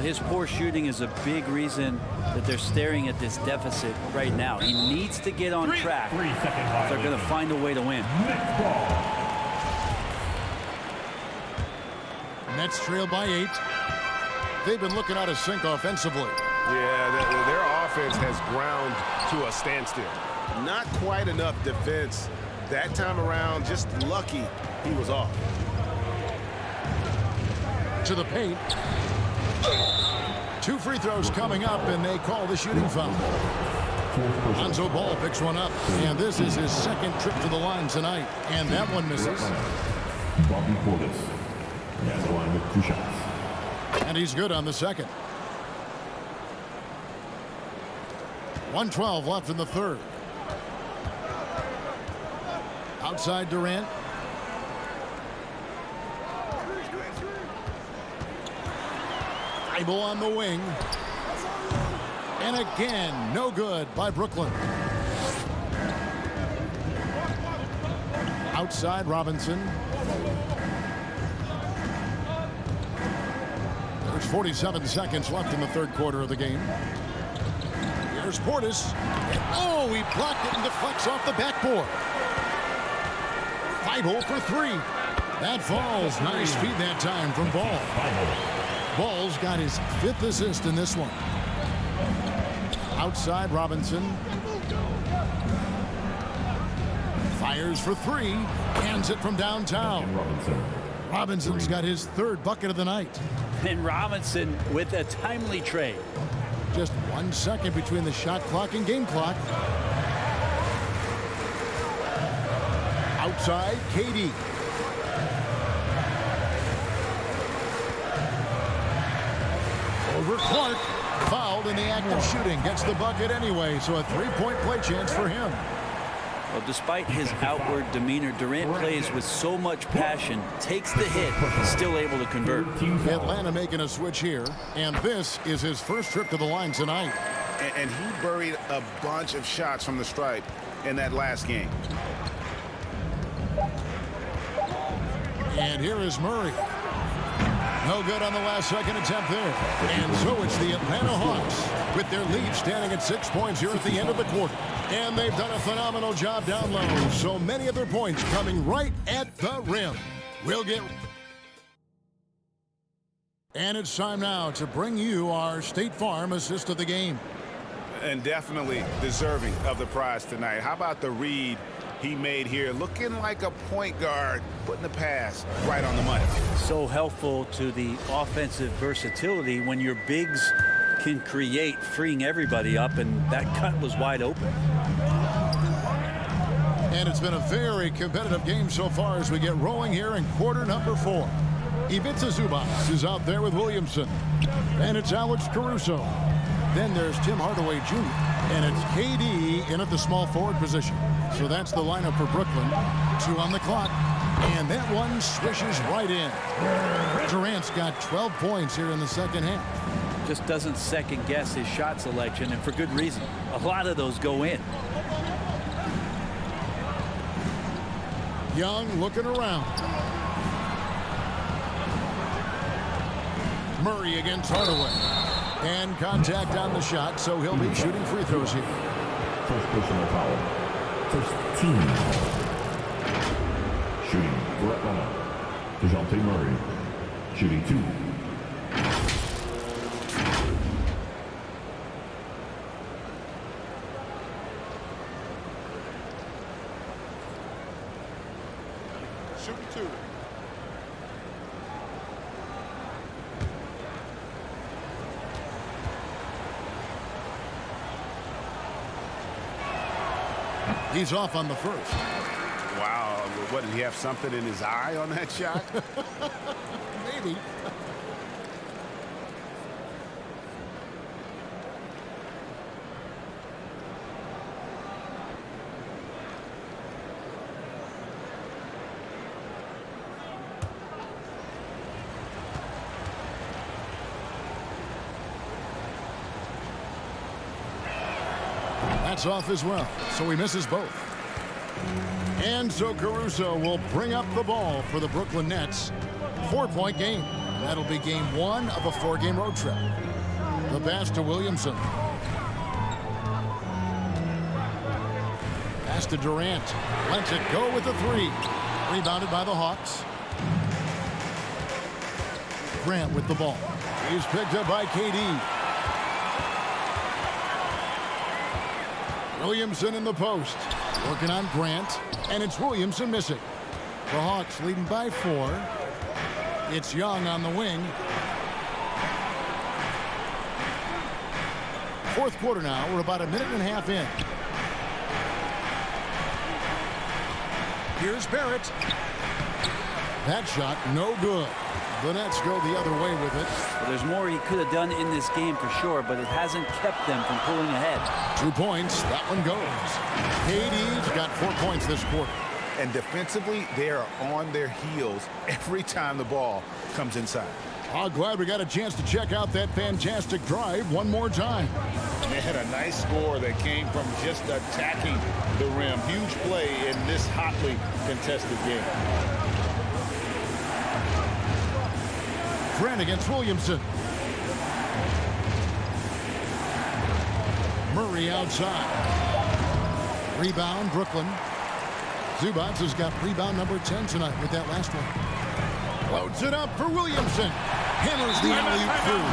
His poor shooting is a big reason that they're staring at this deficit right now. He needs to get on track if they're going to find a way to win. Nets trail by 8. They've been looking out of sync offensively. Yeah, their offense has ground to a standstill. Not quite enough defense that time around. Just lucky he was off. To the paint. 2 free throws coming up, and they call the shooting foul. Lonzo Ball picks one up, and this is his 2nd trip to the line tonight, and that one misses. Bobby Portis. He has the line with 2 shots. And he's good on the 2nd. 1:12 left in the 3rd. Outside Durant. Thibault on the wing. And again, no good by Brooklyn. Outside Robinson. There's 47 seconds left in the 3rd quarter of the game. Here's Portis. Oh, he blocked it and deflects off the backboard. Thibault for 3. That falls. Nice feed that time from Ball. Ball's got his 5th assist in this one. Outside Robinson. Fires for 3. Hands it from downtown. Robinson's got his 3rd bucket of the night. And Robinson with a timely trade. Just 1 second between the shot clock and game clock. Outside, KD. Over Clark. Fouled in the act of shooting. Gets the bucket anyway, so a 3-point play chance for him. Well, despite his outward demeanor, Durant plays with so much passion, takes the hit, still able to convert. Atlanta making a switch here, and this is his 1st trip to the line tonight. And he buried a bunch of shots from the stripe in that last game. And here is Murray. No good on the last 2nd attempt there. And so it's the Atlanta Hawks with their lead standing at 6 points here at the end of the quarter. And they've done a phenomenal job down low. So many of their points coming right at the rim. We'll get... And it's time now to bring you our State Farm assist of the game. And definitely deserving of the prize tonight. How about the read he made here? Looking like a point guard, putting the pass right on the money. So helpful to the offensive versatility when your bigs can create, freeing everybody up, and that cut was wide open. And it's been a very competitive game so far as we get rolling here in quarter number 4. Ivica Zubac is out there with Williamson. And it's Alex Caruso. Then there's Tim Hardaway Jr. And it's KD in at the small forward position. So that's the lineup for Brooklyn. 2 on the clock. And that one swishes right in. Durant's got 12 points here in the 2nd half. Just doesn't second guess his shot selection, and for good reason. A lot of those go in. Young looking around. Murray against Hardaway. And contact on the shot, so he'll be shooting free throws here. First personal foul. First team. Shooting for Atlanta. DeJounte Murray. Shooting 2. Shooting 2. He's off on the first. Wow, what, did he have something in his eye on that shot? Maybe. That's off as well, so he misses both. And so Caruso will bring up the ball for the Brooklyn Nets. 4-point game. That'll be game 1 of a 4-game road trip. The pass to Williamson. Pass to Durant. Lets it go with the 3. Rebounded by the Hawks. Grant with the ball. He's picked up by KD. Williamson in the post. Working on Grant. And it's Williamson missing. The Hawks leading by 4. It's Young on the wing. Fourth quarter now. We're about a minute and a half in. Here's Barrett. That shot, no good. The Nets go the other way with it. Well, there's more he could have done in this game for sure, but it hasn't kept them from pulling ahead. 2 points. That one goes. KD's got 4 points this quarter. And defensively, they are on their heels every time the ball comes inside. Oh, glad we got a chance to check out that fantastic drive one more time. They had a nice score that came from just attacking the rim. Huge play in this hotly contested game. Grant against Williamson. Murray outside. Rebound, Brooklyn. Zubac has got rebound number 10 tonight with that last one. Loads it up for Williamson. Hammers the alley-oop through.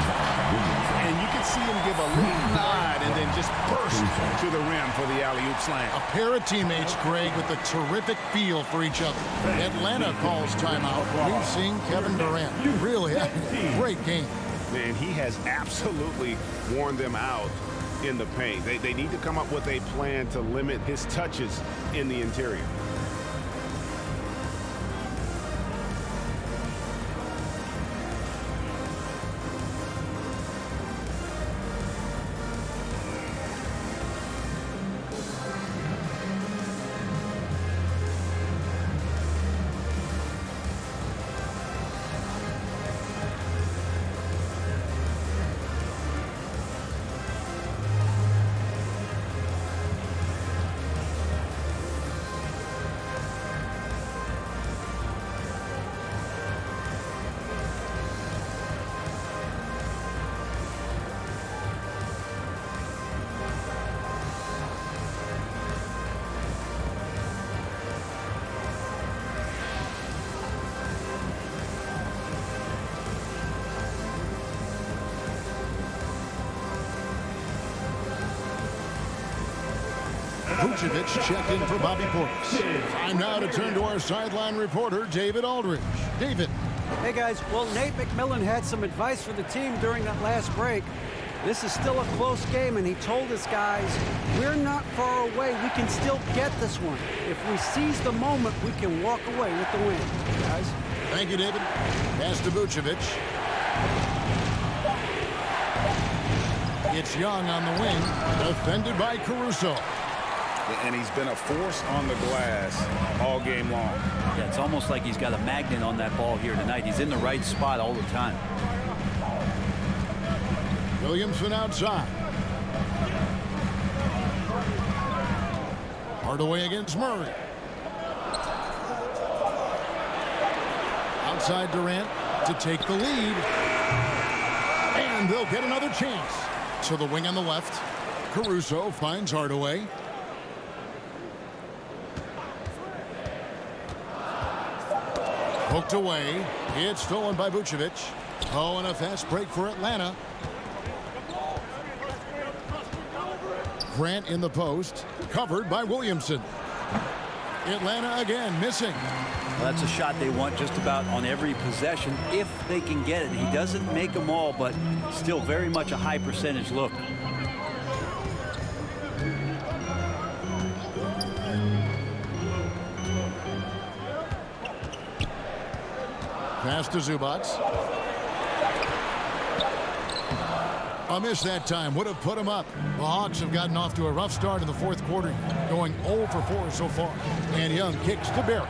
And you can see him give a little nod and then just burst to the rim for the alley-oop slam. A pair of teammates, Greg, with a terrific feel for each other. Atlanta calls timeout. We've seen Kevin Durant really having a great game. Man, he has absolutely worn them out in the paint. They need to come up with a plan to limit his touches in the interior. Vucevic checked in for Bobby Portis. Time now to turn to our sideline reporter, David Aldridge. David. Hey, guys. Well, Nate McMillan had some advice for the team during that last break. This is still a close game, and he told his guys, we're not far away. We can still get this one. If we seize the moment, we can walk away with the win. Guys. Thank you, David. Pass to Vucevic. It's Young on the wing, defended by Caruso. And he's been a force on the glass all game long. Yeah, it's almost like he's got a magnet on that ball here tonight. He's in the right spot all the time. Williamson outside. Hardaway against Murray. Outside Durant to take the lead. And And they'll get another chance. To the wing on the left. Caruso finds Hardaway. Poked away. It's stolen by Vucevic. Oh, and a fast break for Atlanta. Grant in the post. Covered by Williamson. Atlanta again missing. Well, that's a shot they want just about on every possession if they can get it. He doesn't make them all, but still very much a high percentage look. Pass to Zubac. A miss that time would have put him up. The Hawks have gotten off to a rough start in the fourth quarter, going 0 for 4 so far. And Young kicks to Barrett.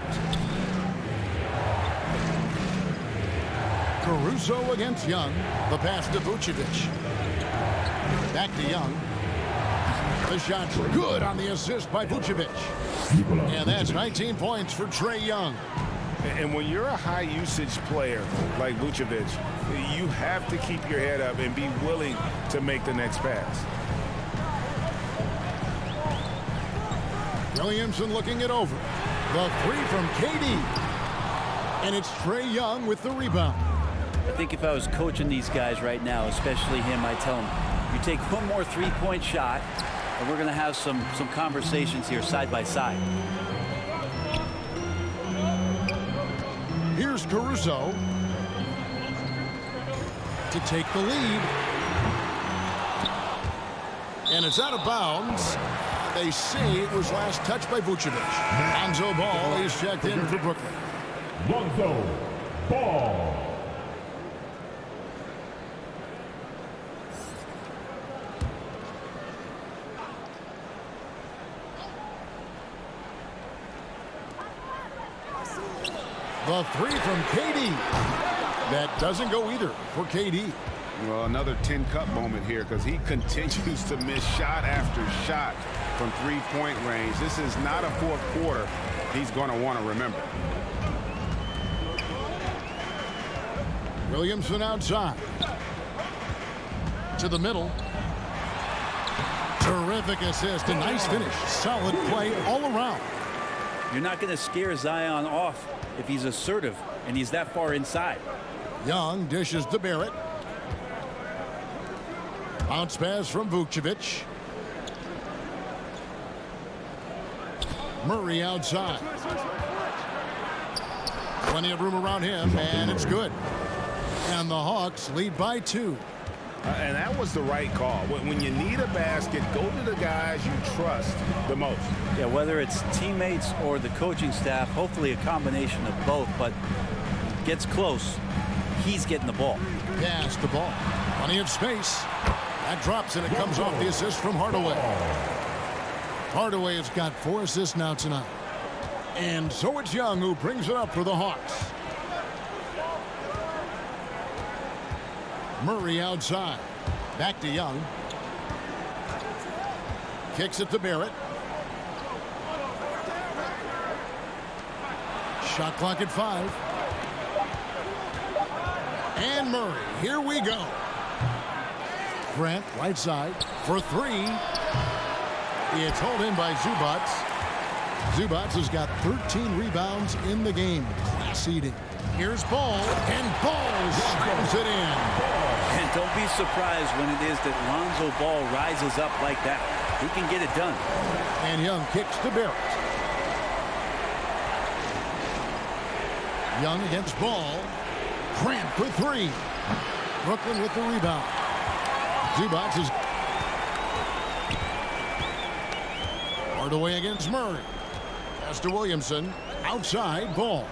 Caruso against Young. The pass to Vucevic. Back to Young. The shot's good on the assist by Vucevic. And that's 19 points for Trae Young. And when you're a high-usage player like Vucevic, you have to keep your head up and be willing to make the next pass. Williamson looking it over. The three from KD. And it's Trae Young with the rebound. I think if I was coaching these guys right now, especially him, I'd tell him, you take one more three-point shot, and we're going to have some conversations here side by side. Here's Caruso to take the lead. And it's out of bounds. They say it was last touched by Vucevic. Lonzo Ball is checked in for Brooklyn. Lonzo Ball. The three from KD. That doesn't go either for KD. Well, another 10-cup moment here because he continues to miss shot after shot from three-point range. This is not a fourth quarter he's going to want to remember. Williamson outside. To the middle. Terrific assist. A nice finish. Solid play all around. You're not going to scare Zion off if he's assertive and he's that far inside. Young dishes to Barrett. Bounce pass from Vucevic. Murray outside. Plenty of room around him, and it's good. And the Hawks lead by 2. And that was the right call. When you need a basket, go to the guys you trust the most. Yeah, whether it's teammates or the coaching staff, hopefully a combination of both, but gets close, he's getting the ball. Pass the ball. Plenty of space. That drops, and it comes off the assist from Hardaway. Hardaway has got 4 assists now tonight. And so it's Young who brings it up for the Hawks. Murray outside. Back to Young. Kicks it to Barrett. Shot clock at 5. And Murray. Here we go. Grant right side for 3. It's hauled in by Zubac. Zubac has got 13 rebounds in the game. Class eating. Here's Ball, and Ball slams it in. And don't be surprised when it is that Lonzo Ball rises up like that. He can get it done. And Young kicks to Barrett. Young against Ball. Grant for 3. Brooklyn with the rebound. Zubac is Hardaway against Murray. Pass to Williamson. Outside, Ball.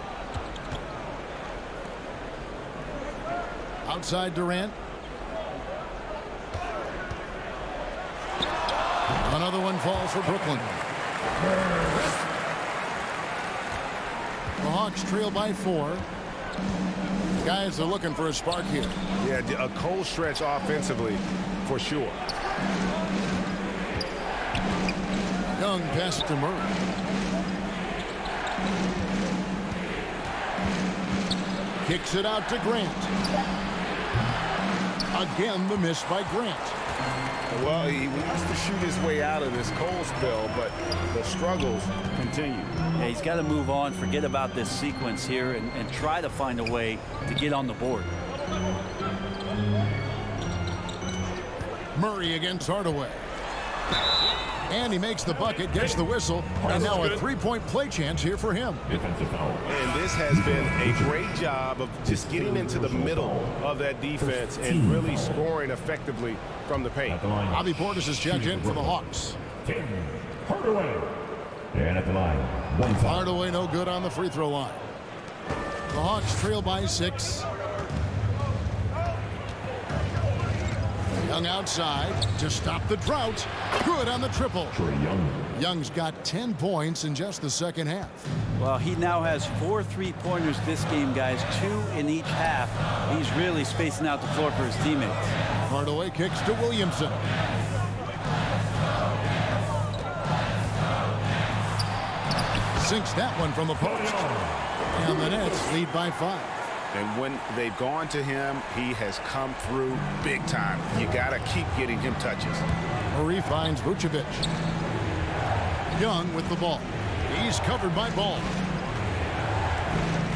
Outside Durant. Another one falls for Brooklyn. The Hawks trail by 4. Guys are looking for a spark here. Yeah, a cold stretch offensively for sure. Young passes to Murray. Kicks it out to Grant. Again, the miss by Grant. Well, he wants to shoot his way out of this cold spell, but the struggles continue. Yeah, he's got to move on, forget about this sequence here, and try to find a way to get on the board. Murray against Hardaway. And he makes the bucket, gets the whistle, and now a three-point play chance here for him. And this has been a great job of just getting into the middle of that defense and really scoring effectively from the paint. Bobby Portis is checked in for the Hawks. Hardaway. And at the line, 1 foul. Hardaway no good on the free throw line. The Hawks trail by 6. Young outside to stop the drought. Good on the triple. Young's got 10 points in just the second half. Well, he now has 4 3-pointers this game, guys, 2 in each half. He's really spacing out the floor for his teammates. Hardaway kicks to Williamson. Sinks that one from the post. And the Nets lead by 5. And when they've gone to him, he has come through big time. You got to keep getting him touches. Murray finds Vucevic. Young with the ball. He's covered by Ball.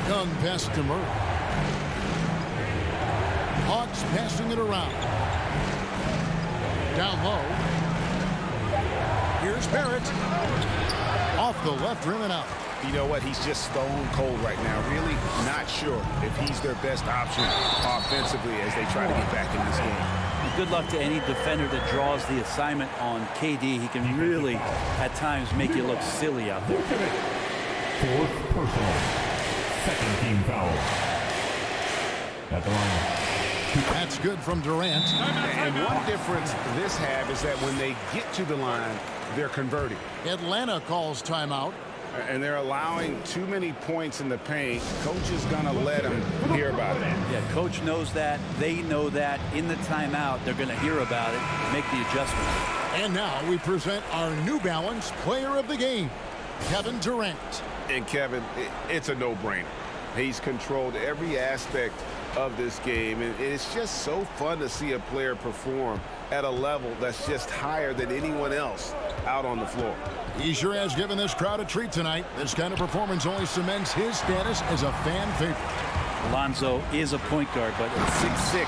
Young pass to Murray. Hawks passing it around. Down low. Here's Barrett. Off the left rim and out. You know what? He's just stone cold right now. Really not sure if he's their best option offensively as they try to get back in this game. Good luck to any defender that draws the assignment on KD. He can really, at times, make you look silly out there. 4th personal. 2nd team foul. At the line. That's good from Durant. And one difference this have is that when they get to the line, they're converting. Atlanta calls timeout. And they're allowing too many points in the paint. Coach is going to let them hear about it. Yeah, coach knows that. They know that. In the timeout, they're going to hear about it, make the adjustment. And now we present our New Balance Player of the Game, Kevin Durant. And Kevin, it's a no-brainer. He's controlled every aspect of this game, and it's just so fun to see a player perform at a level that's just higher than anyone else out on the floor. He sure has given this crowd a treat tonight. This kind of performance only cements his status as a fan favorite. Alonzo is a point guard, but at 6'6",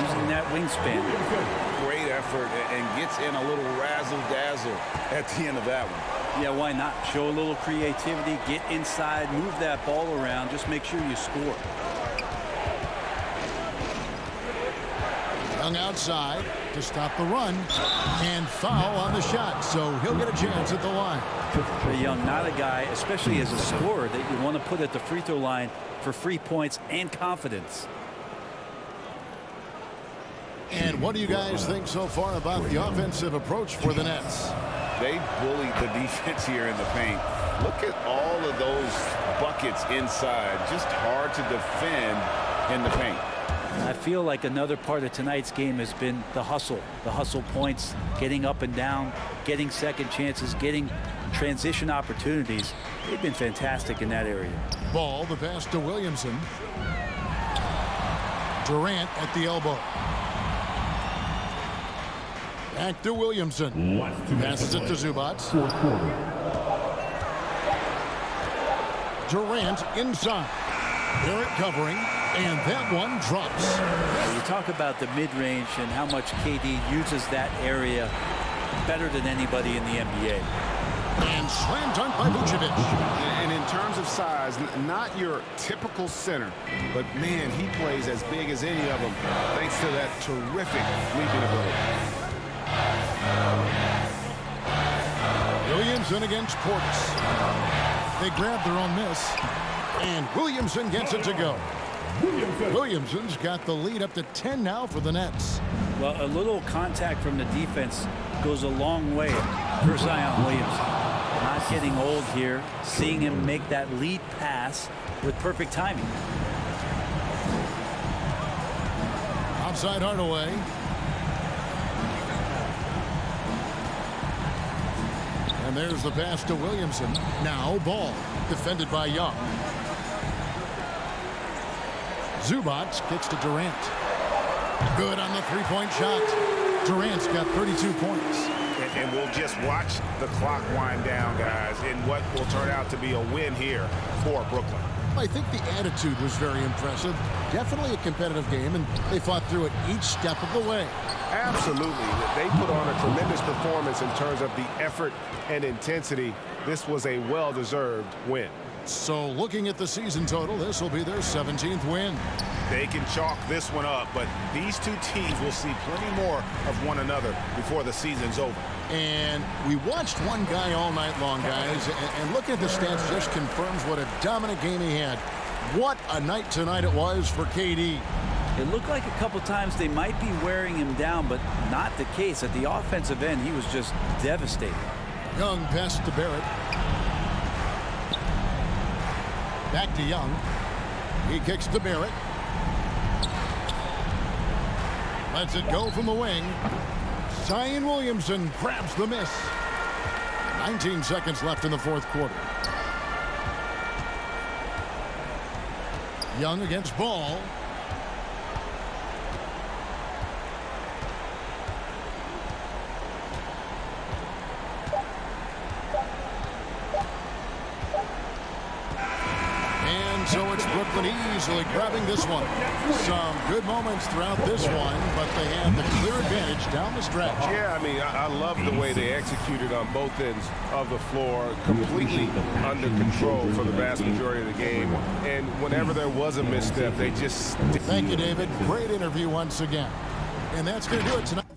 using that wingspan. Great effort and gets in a little razzle-dazzle at the end of that one. Yeah, why not? Show a little creativity, get inside, move that ball around, just make sure you score. Young outside to stop the run and foul on the shot, so he'll get a chance at the line. Trae Young, not a guy, especially as a scorer, that you want to put at the free throw line for free points and confidence. And what do you guys think so far about the offensive approach for the Nets? They bullied the defense here in the paint. Look at all of those buckets inside. Just hard to defend in the paint. I feel like another part of tonight's game has been the hustle points, getting up and down, getting second chances, getting transition opportunities. They've been fantastic in that area. Ball, the pass to Williamson. Durant at the elbow. Back to Williamson. Passes it to Zubac. Durant inside. Barrett covering. And that one drops. You talk about the mid-range and how much KD uses that area better than anybody in the NBA. And slam dunk by Vucevic. And in terms of size, not your typical center, but man, he plays as big as any of them thanks to that terrific leaping ability. Williamson against Portis. They grab their own miss. And Williamson gets it to go. Williamson's got the lead up to 10 now for the Nets. Well, a little contact from the defense goes a long way for Zion Williamson. Not getting old here, seeing him make that lead pass with perfect timing. Outside Hardaway. And there's the pass to Williamson. Now Ball, defended by Young. Zubac kicks to Durant. Good on the three-point shot. Durant's got 32 points. And we'll just watch the clock wind down, guys, in what will turn out to be a win here for Brooklyn. I think the attitude was very impressive. Definitely a competitive game, and they fought through it each step of the way. Absolutely. They put on a tremendous performance in terms of the effort and intensity. This was a well-deserved win. So looking at the season total, this will be their 17th win. They can chalk this one up, but these two teams will see plenty more of one another before the season's over. And we watched one guy all night long, guys, and looking at the stats just confirms what a dominant game he had. What a night tonight it was for KD. It looked like a couple times they might be wearing him down, but not the case. At the offensive end, he was just devastating. Young pass to Barrett. Back to Young. He kicks to Barrett. Lets it go from the wing. Zion Williamson grabs the miss. 19 seconds left in the fourth quarter. Young against Ball. And so it's Brooklyn easily grabbing this one. Some good moments throughout this one, but they have the clear advantage down the stretch. Yeah, I mean, I love the way they executed on both ends of the floor, completely under control for the vast majority of the game. And whenever there was a misstep, they just... Thank you, David. Great interview once again. And that's going to do it tonight.